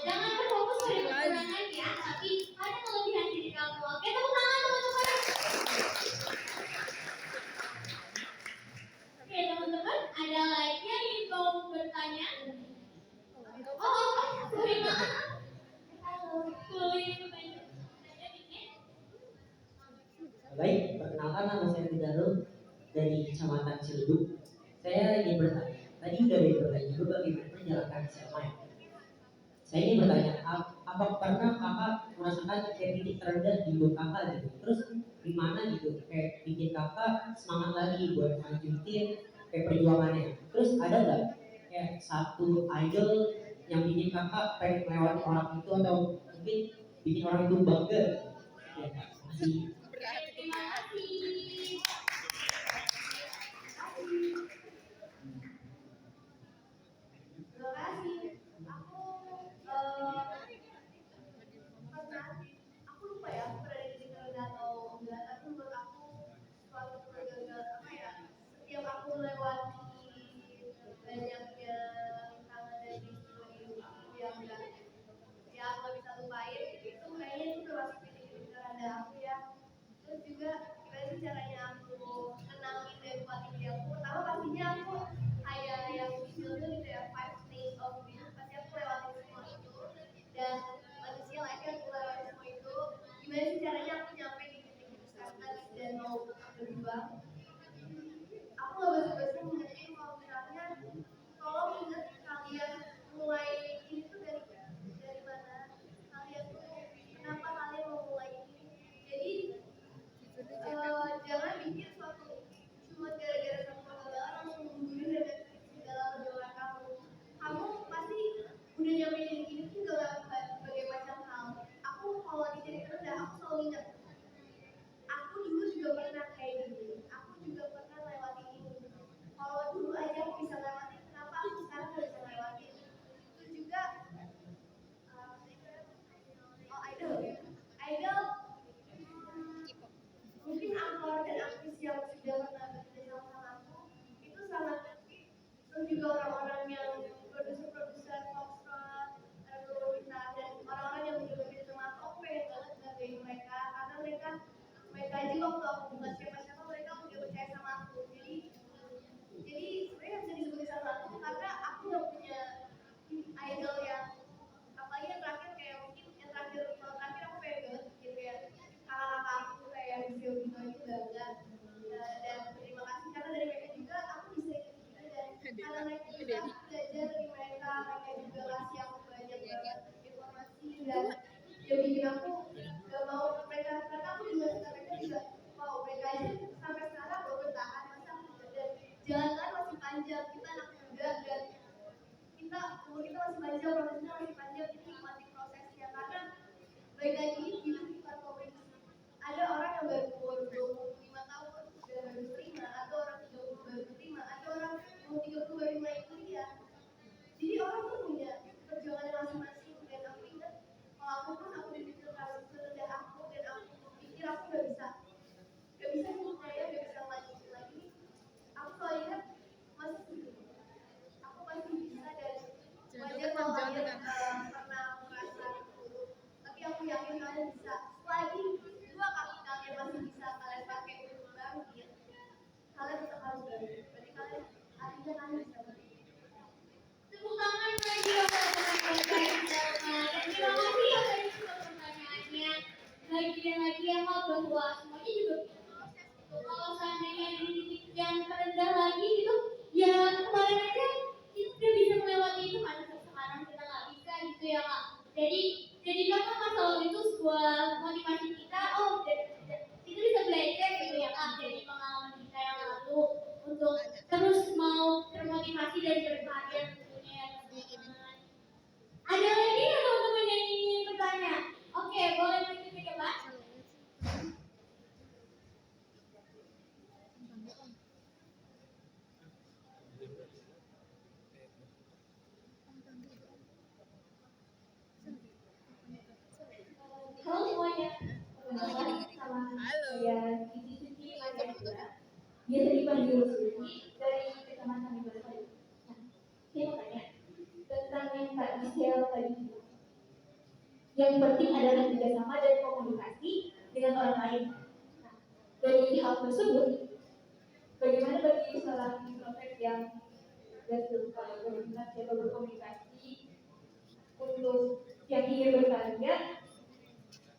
jangan berfokus pada kekurangan ya tapi ada kelebihan diri kamu oke tepuk tangan teman-teman oke teman-teman ada lagi yang ingin mau bertanya sorry maaf boleh bertanya dikit Baik, perkenalkan nama saya Ridalo dari Kecamatan Ciledug. Saya ingin bertanya, tadi udah ada yang bertanya juga bagaimana menjalankan SMA ya. Saya ingin bertanya, apa pernah kakak merasakan kayak titik terendah di hidup kakak gitu? Terus di mana gitu, kayak bikin kakak semangat lagi buat lanjutin kayak perjuangannya. Terus ada nggak kayak satu idol yang bikin kakak pengen melewati orang itu atau mungkin bikin orang itu bangga? Ya, masih. terima kasih Terima masih panjang, prosesnya masih panjang, jadi nikmati prosesnya karena baik lagi hidup bukan komedi. Ada orang yang baru umur 25 tahun sudah baru terima, ada orang 30 baru terima, ada orang umur 30 baru mulai kuliah. Jadi orang tuh punya perjuangannya masing-masing dan aku ingat kalau aku pun aku dipikir kalau serendah aku dan aku pikir aku gak bisa hidup saya, gak bisa lanjutin lagi. Aku selalu ingat masih hidup. Aku pasti bisa dan wajar kalau kalian pernah merasa buruk. Tapi aku yakin kalian bisa. Selagi 2 kaki kalian masih bisa kalian pakai untuk bangkit, kalian tetap harus bangkit. Berarti kalian artinya kalian bisa bangkit. Tepuk tangan lagi ya teman-teman Selma. Dan terima kasih ya tadi untuk pertanyaannya. Lagi dan lagi yang mau bahwa semuanya juga proses gitu. Kalau seandainya di titik yang terendah lagi gitu, ya kemarin aja kita udah bisa melewati itu, masa sekarang kita nggak bisa gitu ya Kak. Jadi kan masalah itu sebuah motivasi kita. Oh, kita bisa belajar gitu ya Kak dari pengalaman kita yang lalu untuk terus mau termotivasi dan berkarya tentunya ya teman-teman. Ada lagi ya teman-teman yang ingin bertanya? Oke, boleh lanjut ya Pak. Halo semuanya. Perkenalkan sama saya Siti Suci Angga. Biasa dipanggil Suci dari Kecamatan Ibadah. Nah, saya mau tanya tentang yang Kak Gisel tadi. Yang penting adalah kerjasama dan komunikasi dengan orang lain. Nah, dari hal tersebut, bagaimana bagi seorang introvert yang tidak suka berkomunikasi atau berkomunikasi untuk yang ingin berkarya,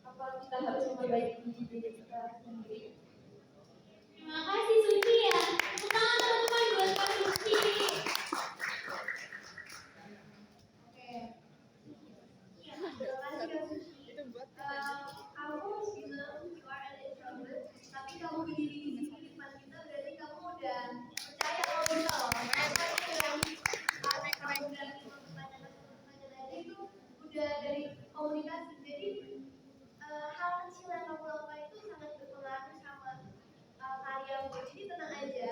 apa kita harus memperbaiki diri kita sendiri? Terima kasih Suci ya. Tepuk tangan teman-teman buat Kak Suci. Oke. Iya, terima kasih Kak Suci. Aku bilang you are an introvert, tapi kamu berdiri di sini di depan kita berarti kamu udah percaya kalau bisa loh. Kamu berani mempertanyakan pertanyaan itu udah dari komunikasi. Jadi hal kecil yang kamu lakukan itu sangat berpengaruh sama karyamu. Jadi tenang aja,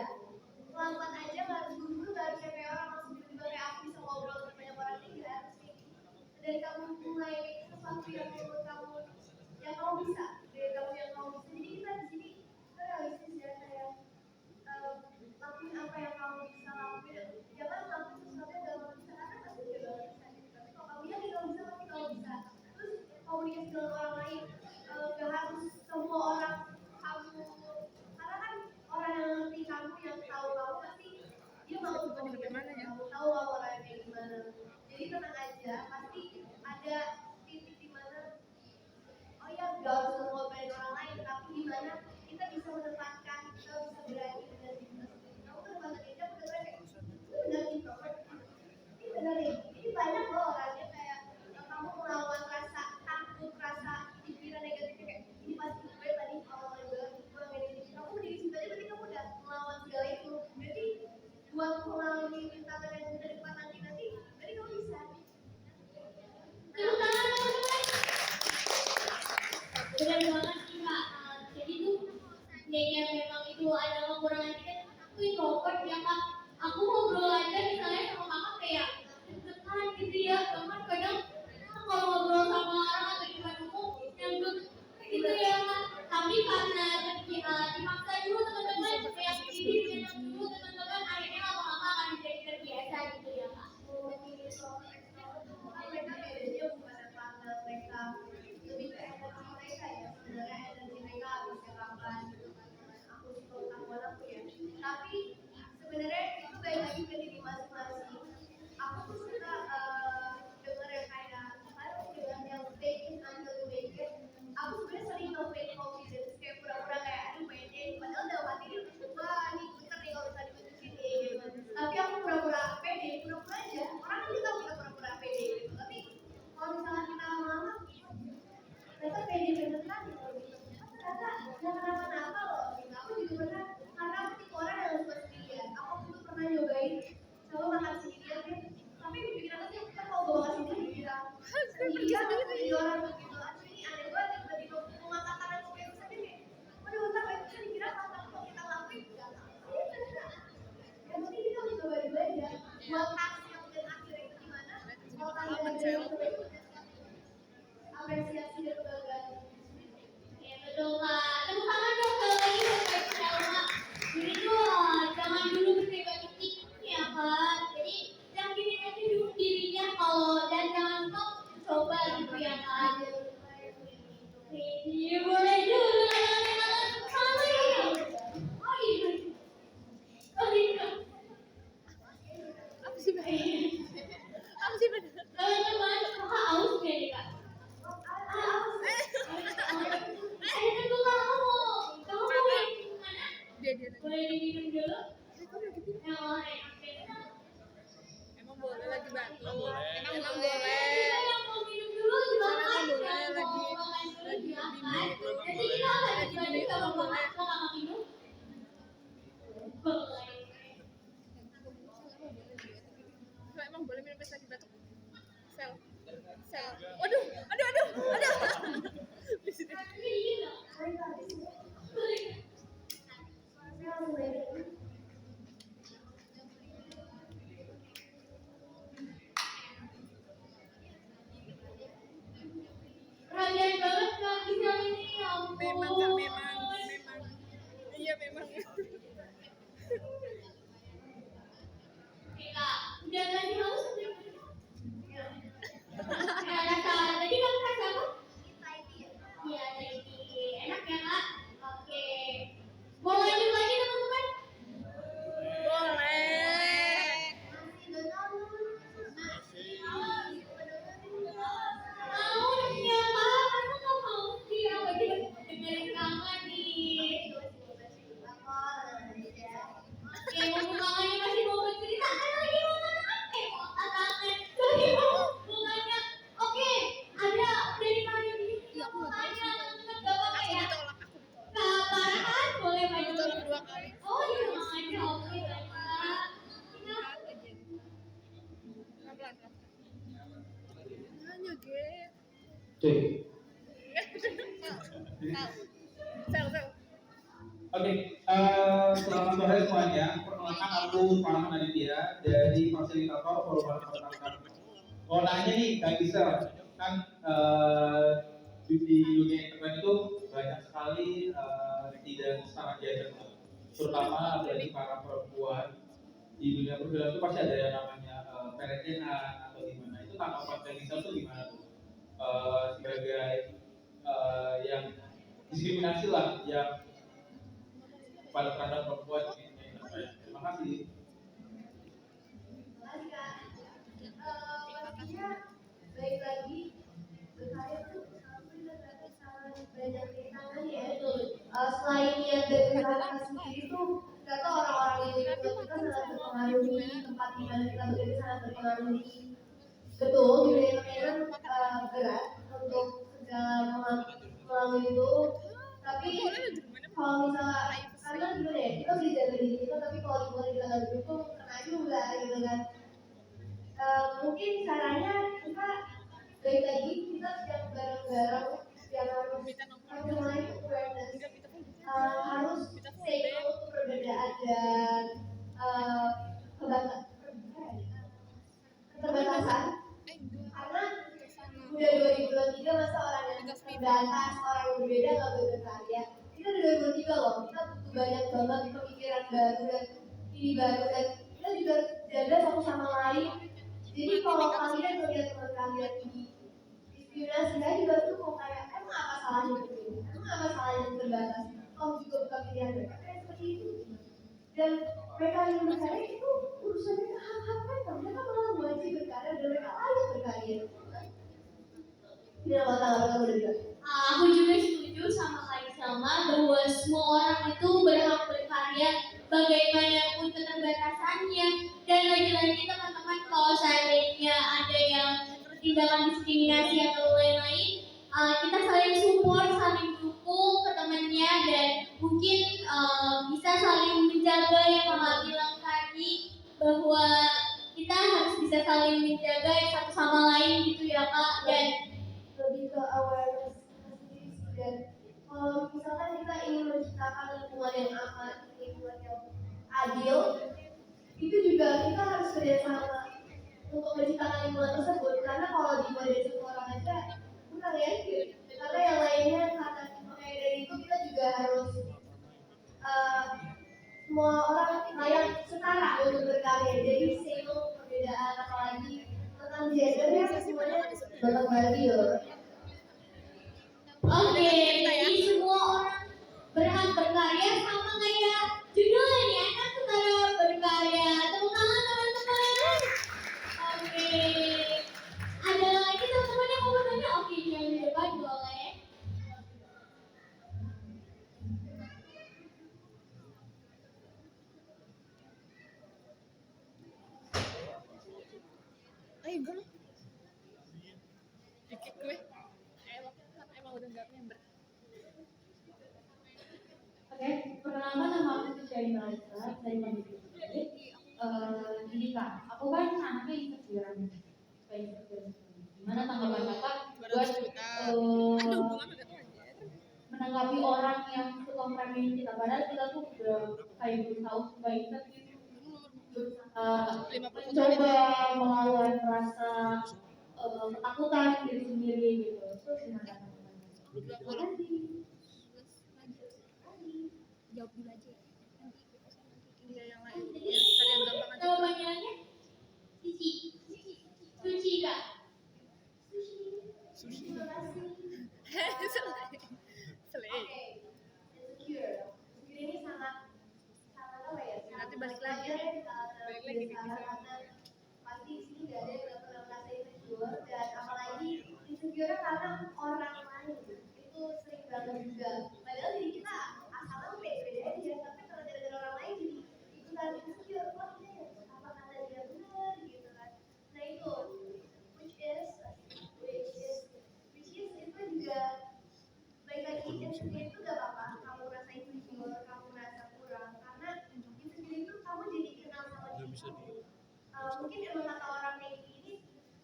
pelan-pelan aja, nggak harus buru-buru, nggak harus kayak orang langsung tiba-tiba kayak aku bisa ngobrol dengan banyak orang, ini nggak harus kayak gitu. Dari kamu mulai sesuatu yang menurut kamu yang kamu bisa, dari kamu yang kamu bisa. Jadi kita di sini kita realistis ya, kayak lakuin apa yang kamu bisa lakuin. Jangan lakuin sesuatu yang gak kamu bisa karena kamu juga gak bisa. Tapi kalau kamu yakin kamu bisa, pasti kamu bisa. Terus komunikasi dengan orang lain, gak harus semua orang kamu, karena kan orang yang ngerti kamu, yang tahu kamu pasti dia mau komunikasi dengan kamu, tahu kamu orangnya kayak gimana. Jadi tenang aja, pasti ada titik di mana Batu. Boleh. Emang boleh. Kita yang mau minum dulu silakan. Boleh, Yang lagi- mau makan dulu lagi silakan. bimbing. Jadi kita akan Lagi dibantu bimbing sama boleh. Bapak kalau nggak minum. Boleh. Kalau emang boleh minum pas lagi batuk. Sel. Waduh. Di sini. Perhatian banget Kak Gisel ini, ya ampun. Memang Kak, memang. Iya memang. Oke Kak, udah lagi haus belum? Nggak rasa, tadi kamu rasa apa? Iya, tadi enak ya Kak? Oke. Mau lanjut lagi teman-teman? Boleh. Mau ya Kak, masa nggak mau sih? Aku aja dengerin kangen nih. Oke, mumpung kangennya masih mau bercerita, kan lagi mau kangen mau kangen. Lagi mau nanya. Oke, ada dari mana ini? Aku mau tanya teman-teman gak apa-apa Aku ya? ditolak. Kak Farhan boleh maju. Ditolak 2 kali. Oh iya, aja oke Kak. Pelan-pelan. Nanya, Ge. Cuy. Sel. Oke, selamat sore semuanya. Perkenalkan aku Farhan Aditya dari fasilitator Forum Pertanakan. Mau nanya nih, Kak Gisel, kan di dunia internet itu banyak sekali tidak setara gender, terutama apalagi para perempuan di dunia perfilman itu pasti ada yang namanya pelecehan atau gimana. Itu tanggapan Kak Gisel tuh gimana tuh? Sebagai yang diskriminasi lah, yang pada terhadap perempuan ini. Terima kasih. Pastinya baik lagi berkarya tuh sangat banyak rintangan ya. Selain yang dari usaha sendiri tuh ternyata orang-orang di lingkungan kita sangat berpengaruhi, tempat di mana kita bekerja sangat berpengaruhi. Betul, dunia entertainment berat untuk segala melalui itu. Tapi kalau misalnya karena gimana ya, kita bisa jaga diri kita, tapi kalau lingkungan kita nggak didukung, kena juga gitu kan. Mungkin caranya kita baik lagi kita yang bareng-bareng yang harus mulai awareness, harus say no to perbedaan dan keterbatasan, karena udah 2023 masa orang yang terbatas, orang yang berbeda nggak boleh berkarya. Kita udah 2023 loh, kita butuh banyak banget pemikiran baru dan ini baru, dan kita juga jaga satu sama lain. Jadi kalau kalian melihat teman kalian di diskriminasi, saya juga tuh mau kayak emang apa salahnya gitu, emang apa salahnya terbatas, kamu juga bukan pilihan mereka kayak seperti itu. Dan mereka yang berkarya itu urusan mereka, hak-hak mereka malah wajib berkarya dan mereka layak berkarya. Tidak mau tahu kamu udah bilang. Aku juga setuju sama Kak Salma bahwa semua orang itu berhak berkarya bagaimanapun keterbatasannya. Dan lagi-lagi teman-teman, kalau seandainya ada yang tindakan diskriminasi atau lain-lain, kita saling support, saling dukung ke temannya, dan mungkin bisa saling menjaga yang Mama bilang tadi, bahwa kita harus bisa saling menjaga satu sama lain gitu ya Kak. Dan lebih ke awareness sendiri sih, dan kalau misalkan kita ingin menciptakan lingkungan yang aman, lingkungan yang adil, itu juga kita harus kerjasama untuk menciptakan lingkungan tersebut. Karena kalau dibuat dari satu orang aja kurang ya, karena yang lainnya, karena makanya dari itu kita juga harus semua orang layak setara untuk berkarya. Jadi say no perbedaan, apalagi tentang gender ya semuanya banyak lagi loh. oke, jadi semua orang berhak berkarya sama kayak judulnya nih, anak setara berkarya. Tepuk tangan teman-teman. Oke, ada lagi teman-teman yang mau bertanya? Oke, yang di depan boleh. gue loh. Dikit gue. Emang udah nggak member. Oke, perkenalkan nama aku Syahri Malika dari Mandiri. Jadi kak, aku kan anaknya insecure. Gimana tanggapan kakak buat menanggapi orang yang suka meremehin kita? Padahal kita tuh udah kayak berusaha supaya kita mencoba melawan rasa ketakutan diri sendiri gitu. Terus gimana? Terima kasih. Jawab dulu aja. Nanti yang lain. Ya, cari yang gampang aja. Nama panggilannya Cici. Suci kak. Selesai. Oke, insecure. Insecure ini sangat apa ya? Nanti balik lagi. Balik lagi ke kisah. Karena pasti di sini nggak ada yang nggak pernah merasa insecure dan apalagi insecure karena orang lain itu sering banget juga. Padahal diri kita asalnya beda aja, tapi kalau gara-gara orang lain jadi ikutan insecure. Wah ini apa kata dia benar gitu kan? Nah itu which is itu juga baik lagi insecure itu gak apa-apa kamu merasa insecure, kamu merasa kurang karena insecure itu kamu jadi kenal sama diri kamu. Mungkin emang kata orang kayak gini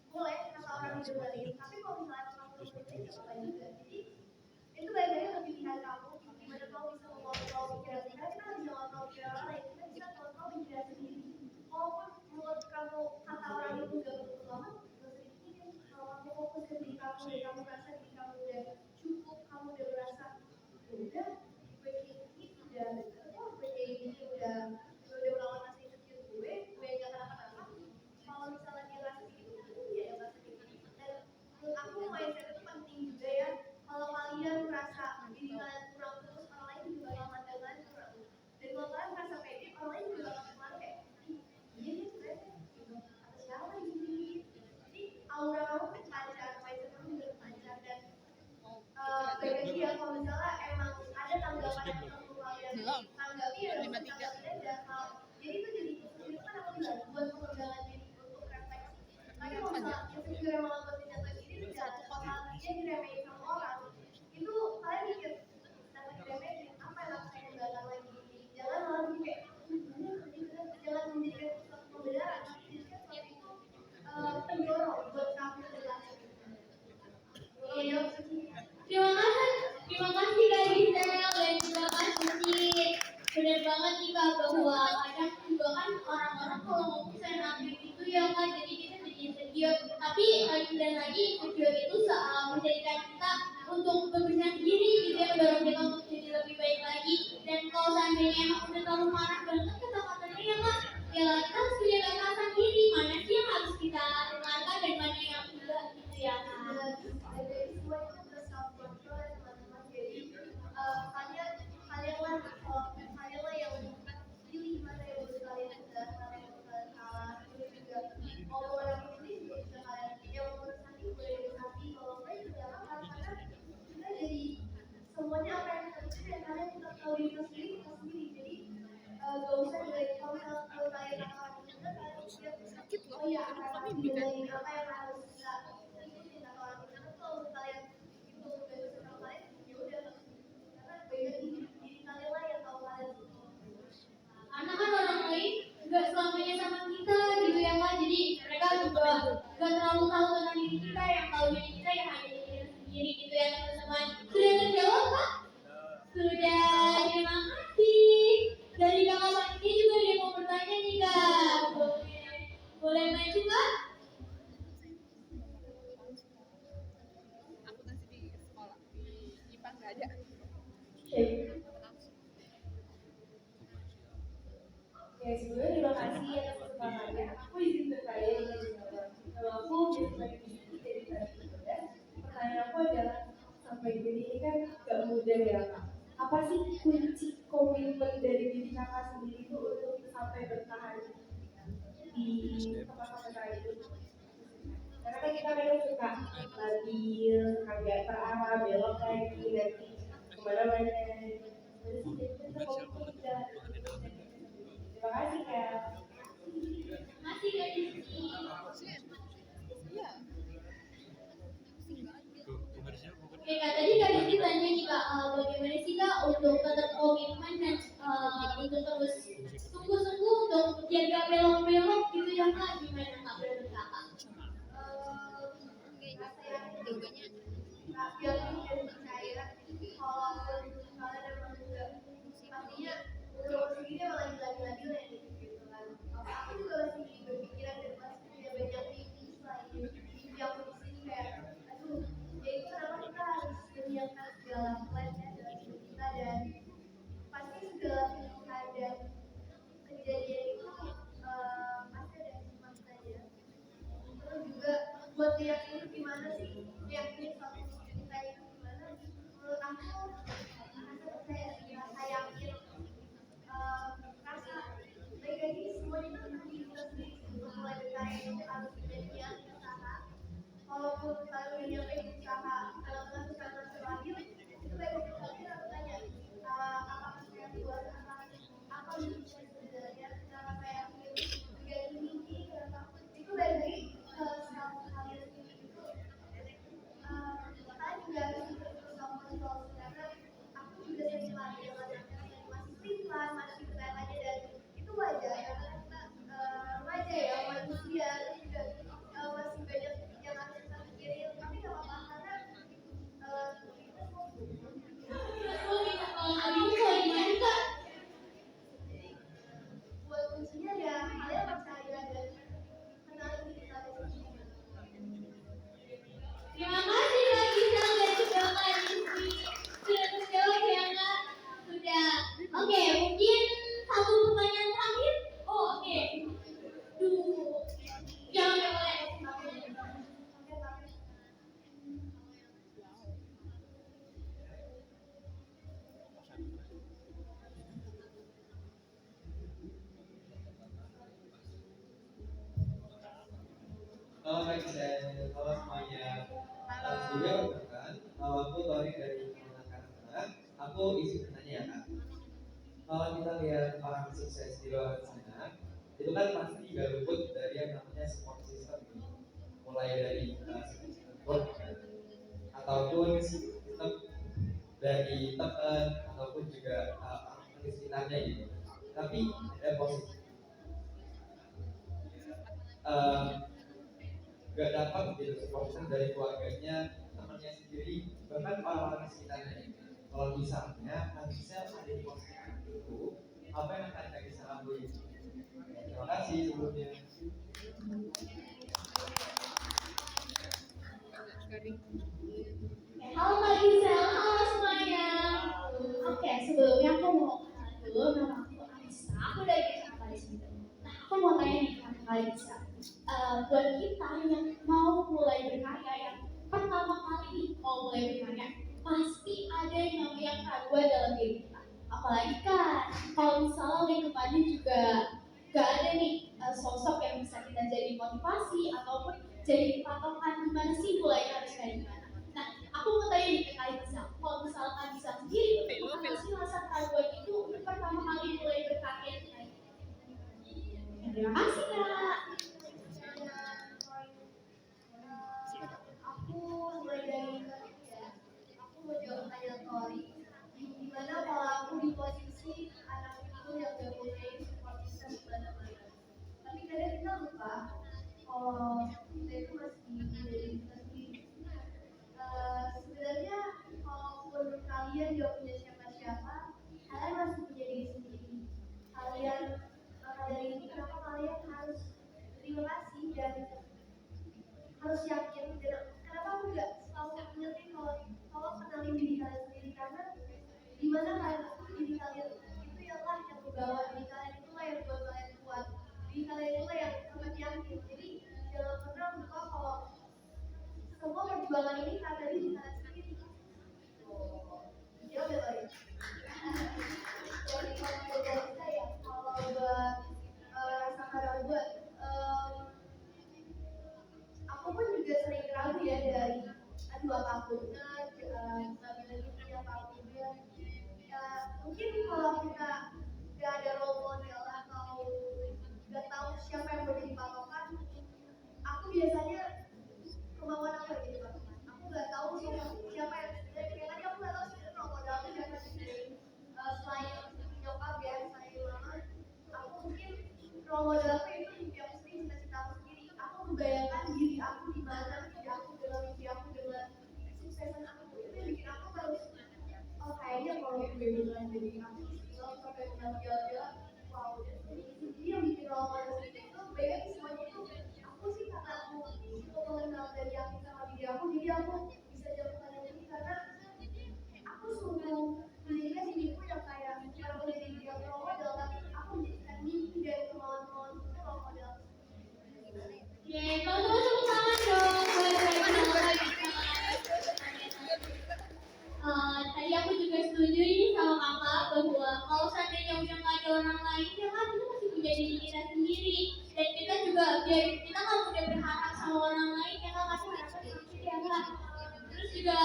boleh kata orang didengerin, tapi kalau misalnya kamu dengerin gak apa-apa juga. Jadi itu baik lagi ke pilihan kamu gimana kamu bisa mengontrol pikiran kita. Kita nggak bisa mengontrol pikiran orang lain, kita bisa mengontrol pikiran sendiri. Walaupun menurut kamu kata orang itu gak betul banget, gak usah dipikirin. Kalau kamu fokus ke diri kamu dan kamu merasa diri kamu udah cukup, kamu udah merasa udah gue kayak gini udah gue kayak gini udah melawan rasa insecure gue gak kenapa-napa. Kalau misalnya dia rasa gitu dia yang rasa gitu. Dan menurut aku mindset itu penting juga ya. Kalau kalian merasa diri kalian kurang terus orang lain juga bakal mandang kalian kurang. Dan kalau kalian merasa pede orang lain juga bakal kemarin kayak iya nih keren gitu atau siapa di sini. Jadi aura kamu kepancar, mindset kamu juga kepancar dan baik lagi ya kalau misalnya emang ada tanggapan yang perlu kalian tanggapi ya udah tanggapin aja. Jadi itu jadi itu kan aku bilang buat pengembangan diri untuk refleksi. Tapi kalau misalnya insecure yang malah buat dinyatakan diri dan bakal dia diremehin sama orang itu kalian mikir dapat diremehin apa yang harus saya kembangkan lagi. Jangan malah mikir kayak jangan menjadikan suatu pembenaran tapi jadikan suatu itu pendorong buat kamu berlanjut. Iya. Terima kasih Kak Gisel dan juga Kak Suci. Benar banget nih Kak bahwa kadang juga kan orang-orang kalau ngomong senangnya gitu ya Kak, jadi kita jadi insecure. Tapi lagi dan lagi insecure itu menjadikan kita untuk berbenah diri gitu ya, mendorong kita untuk jadi lebih baik lagi. Dan kalau seandainya emang udah terlalu marah banget kata-katanya ya Kak, ya kita harus punya batasan diri, mana sih yang harus kita dengarkan dan mana yang enggak gitu ya Kak. Jadi semua itu self control ya teman-teman. Jadi kalianlah yang pilih mana yang harus kalian udah, mana yang harus kalian kalah. Terus juga omongan yang pilih juga bisa kalian yang menurut hati boleh hati, kalau enggak juga apa karena kita jadi semuanya apa yang kita pikir dan kalian tetap tahu diri kita sendiri. Jadi gak usah dari kalau kalian orang juga kalian pikir oh iya apa yang harus kita ikutin atau orang kita kalau kalian itu udah sama kalian ya udah karena beda diri kalian lah yang tahu kalian. Karena kan orang lain nggak selamanya sama kita gitu ya Kak, jadi mereka juga nggak terlalu tahu tentang diri kita, yang tahu diri kita ya hanya diri kita sendiri gitu ya teman-teman. Sudah terjawab Kak? Sudah, terima kasih. Dari kakak Santi juga dia mau bertanya nih Kak, boleh maju Kak? Aku masih di sekolah di IPA nggak ada. Ya sebelumnya terima kasih atas kesempatannya. Aku izin bertanya dengan jawab. Kalau aku jadi dari tadi pertanyaan aku adalah sampai jadi ini kan gak mudah ya Kak. Apa sih kunci komitmen dari diri kakak sendiri itu untuk sampai bertahan di tempat-tempat kayak itu? Karena kan kita memang suka labil, agak terarah, belok lagi, nanti kemana-mana. Jadi sih kita komitmen udah. Terima kasih Kak. Terima kasih Kak Rizky. untuk tetap komitmen dan untuk terus sungguh-sungguh untuk jaga belok-belok gitu ya Kak, gimana Kak menurut Kakak? Rasa yakin jawabannya yakin dan percaya kalau misalnya memang juga pastinya untuk sendiri emang lagi-lagi lah gitu kan. Aku juga masih berpikiran dan masih punya banyak mimpi selain mimpi aku di sini kayak aduh ya itu kenapa kita harus menyiapkan segala plannya dalam hidup kita dan pasti segala pilihan dan kejadian itu pasti ada hikmahnya. Terus juga buat meyakini gimana sih meyakini suatu kita itu gimana menurut aku rasa percaya rasa yakin rasa baik lagi semuanya itu tentang diri kita sendiri untuk mulai berkarya itu harus menjadi usaha walaupun kalau menyampaikan usaha kalau melakukan terlahir itu baik lagi kita bertanya apakah saya kuat apa mimpi saya sebenarnya kenapa saya yakin juga mimpi kenapa itu baik lagi self kalian itu kalian juga harus berusaha kontrol karena aku juga sering lagi dengan yang masih pelan masih bertanya dan itu wajar karena kita remaja ya manusia juga masih banyak yang harus kita pikirin tapi nggak apa-apa karena kita semua buat kuncinya ya kalian percaya dan kenalin diri kalian sendiri. Terima kasih Kak Gisel dan juga Kak Rizky sudah terjawab ya Kak. Sudah. Oke, mungkin satu pertanyaan terakhir. Oh, oke. Duh. Jangan boleh. Halo Kak Gisel, halo semuanya. Sebelumnya perkenalkan, nama aku Tori dari Kemenang Karakter. Aku isi bertanya ya Kak. Kalau kita lihat orang sukses di luar sana, itu kan pasti gak luput dari yang namanya support system. Mulai dari support ataupun sistem dari teman ataupun juga orang di sekitarnya gitu. Tapi ada positif. Gak dapat gitu support system dari keluarganya, temannya sendiri, bahkan orang-orang di sekitarnya. Kalau misalnya bisa ada di posisi itu, apa yang akan kita bisa lakuin? Terima kasih sebelumnya. Halo Kak Gisel, halo semuanya. Oke, sebelumnya aku mau kenal dulu, nama aku Anissa. Aku dari Jakarta di sini. Nah, aku mau tanya nih Kak Gisel. Buat kita yang mau mulai berkarya, yang pertama kali nih mau mulai berkarya, pasti ada yang namanya keraguan dalam diri kita. Apalagi kan, kalau misalnya lingkungannya juga gak ada nih sosok yang bisa kita jadi motivasi ataupun jadi patokan gimana sih mulainya harus kayak gimana. Nah, aku mau tanya nih ke Kak Gisel, kalau misalnya Kak Gisel sendiri, apa sih rasa keraguan itu pertama kali mulai berkarya? Terima kasih Kak. Aku mulai dari ya, aku mau jawab pertanyaan Tori. Gimana kalau aku di posisi anak itu yang gak punya support system di mana-mana. Tapi kadang kita lupa kalau kita itu masih menjadi kita sendiri. Sebenarnya kalaupun kalian gak punya siapa-siapa, kalian masih punya diri sendiri. Kalian maka dari ini kenapa kalian harus terima kasih dan harus yakin dan kenapa aku nggak selalu ngerti kalau kenalin diri kalian sendiri karena dimana kalian diri kalian itu ialah yang membawa diri kalian itulah yang buat kalian kuat diri kalian itulah yang sangat yakin jadi jangan pernah lupa kalau semua perjuangan ini karena diri kalian sendiri. Jawab ya Tori. Dari kalau saya kalau buat rasa keraguan aku pun juga sering ragu ya dari aduh apa aku benar ini apa aku benar ya mungkin kalau kita gak ada role model atau gak tahu siapa yang menjadi patokan aku biasanya kemauan aku yang jadi patokan aku gak tahu siapa yang sebenarnya tadi aku gak tahu sebenarnya role model aku siapa sih aku di mana, mimpi aku dengan suksesan aku itu yang bikin aku terus oh kayaknya kalau gue bilang jadi aku istilah sampai bilang jalan-jalan wow jadi yang bikin role model itu banyak semuanya itu aku sih karena aku itu mengenal dari aku sama diri aku jadi aku bisa jalan ini karena aku sungguh melihat diriku yang kayak bukan menjadi diri yang role model tapi aku menjadikan mimpi dan kemauan-kemauan itu role model. Yeay, kalau tepuk tangan dong buat tadi aku juga setuju ini sama kakak bahwa kalau seandainya udah nggak ada orang lain ya kan kita masih punya diri kita sendiri dan kita juga biar kita nggak mudah berharap sama orang lain ya kan masih harapan sendiri ya kan terus juga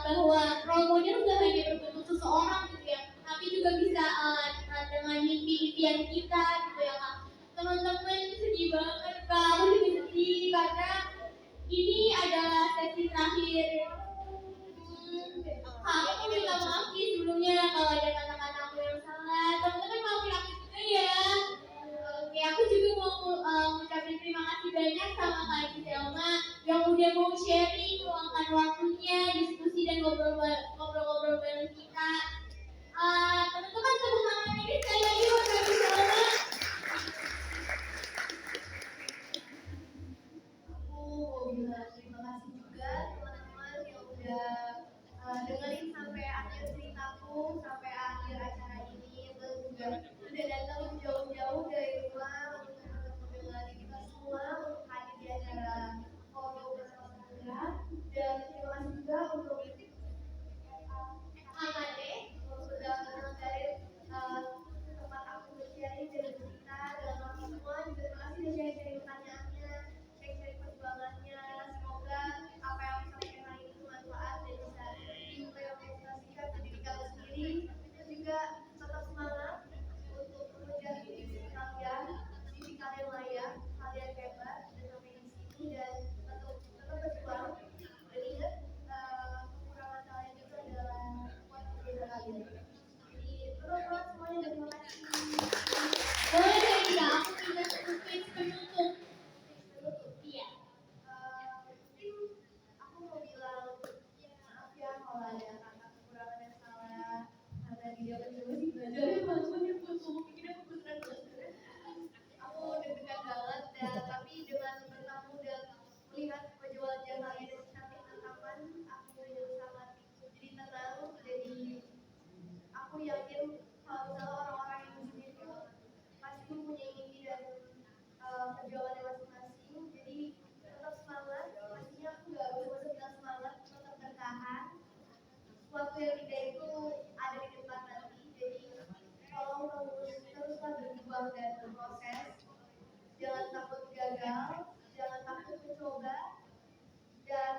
bahwa role model nggak hanya berbentuk seseorang gitu ya tapi juga bisa dengan mimpi impian kita gitu ya kak teman-teman sedih banget kak aku juga sedih karena ini adalah sesi terakhir. Aku minta maaf nih sebelumnya kalau ada kata-kata aku yang salah. Teman-teman maafin aku juga ya. Oke, aku juga mau mengucapkan terima kasih banyak sama Kak Selma yang udah mau sharing, meluangkan waktunya, diskusi dan ngobrol-ngobrol bareng kita. Teman-teman tepuk tangan ini sekali lagi buat Kak Selma. Aku mau bilang terima kasih juga teman-teman yang udah dengerin sampai akhir ceritaku, sampai akhir acara ini, terus juga udah datang jauh-jauh dari rumah untuk mendengar kita semua untuk hadir di acara forum bersama Sandra. Dan terima kasih juga untuk Amade yang sudah mengajarin tempat aku bersharing dan bercerita dengan kami semua. Juga terima kasih sudah sharing pertanyaannya, sharing perjuangannya. Semoga apa yang aku sampaikan hari ini bermanfaat dan bisa diimplementasikan ke diri kalian sendiri. Dan juga tetap semangat untuk mengejar mimpi kalian, mimpi kalian layak, kalian hebat dan sampai di sini dan tetap berjuang. Dan ingat kekurangan kalian itu adalah kuat berbeda kalian. Jadi terus semuanya dan terima kasih. Boleh ya tidak? Aku minta speech penutup. Iya. Mungkin aku mau bilang maaf ya kalau ada kata kekurangan yang salah karena dia berdua sih belajar walaupun dia ngomong begini aku beneran belajar aku deg-degan banget dan tapi dengan bertemu dan melihat penjualan jasa yang cantik tatapan aku sangat jadi tenang jadi aku yakin kalau misalnya orang-orang yang di sini itu pasti mempunyai mimpi dan perjuangannya masing-masing jadi tetap semangat pastinya aku nggak cuma bilang semangat tetap bertahan waktu yang indah itu ada di depan nanti jadi tolong teruslah berjuang dan berproses jangan takut gagal jangan takut mencoba dan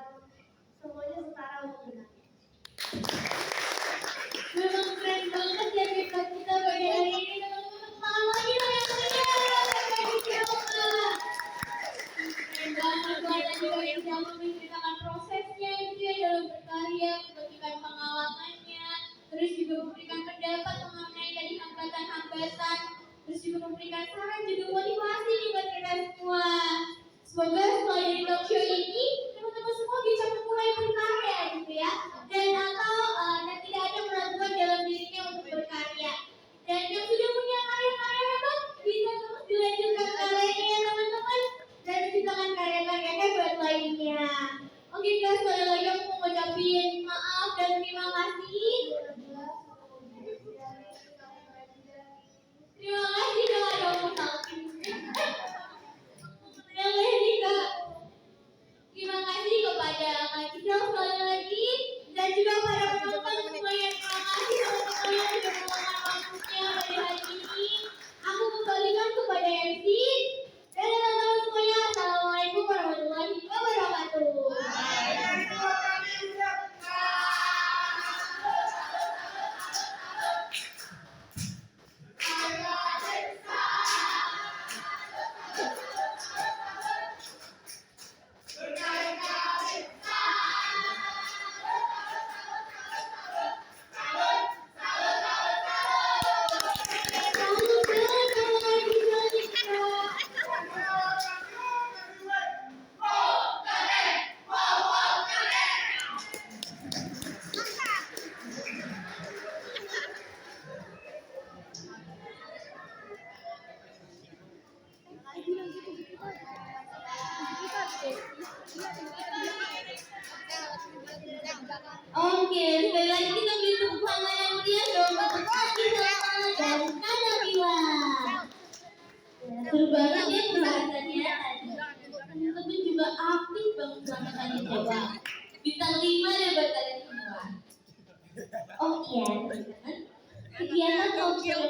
semuanya setara untuk Memang keren banget ya kita pada hari ini teman-teman selamat lagi dong yang punya keren banget banget juga yang selalu menceritakan prosesnya itu ya dalam berkarya membagikan pengalamannya terus juga memberikan pendapat mengenai dari hambatan-hambatan terus juga memberikan saran juga motivasi nih buat kita semua semoga setelah dari talk show ini teman-teman semua bisa memulai berkarya gitu ya dan tidak ada keraguan dalam dirinya untuk berkarya dan yang sudah punya karya-karya hebat bisa terus dilanjutkan karyanya teman-teman dan menciptakan karya-karya hebat lainnya. Oke guys, sekali lagi aku mau ngucapin maaf dan terima kasih. Terima kasih kalau ada mau salting. Yang lain Kak. Terima kasih kepada Kak Cisel sekali lagi dan juga para penonton semuanya. Terima kasih teman-teman yang sudah meluangkan waktunya pada hari ini. Aku kembalikan kepada MC. Dan teman-teman semuanya, Assalamualaikum warahmatullahi wabarakatuh. Salut, terima kasih. Oke, sekali lagi kita beri tepuk tangan yang meriah dong untuk Adi Salma dan Kana Bila. Seru banget ya pembahasannya tadi. Temen juga aktif banget sama tadi jawab. Bintang 5 deh buat kalian semua. Oh iya, teman-teman. Kegiatan outdoor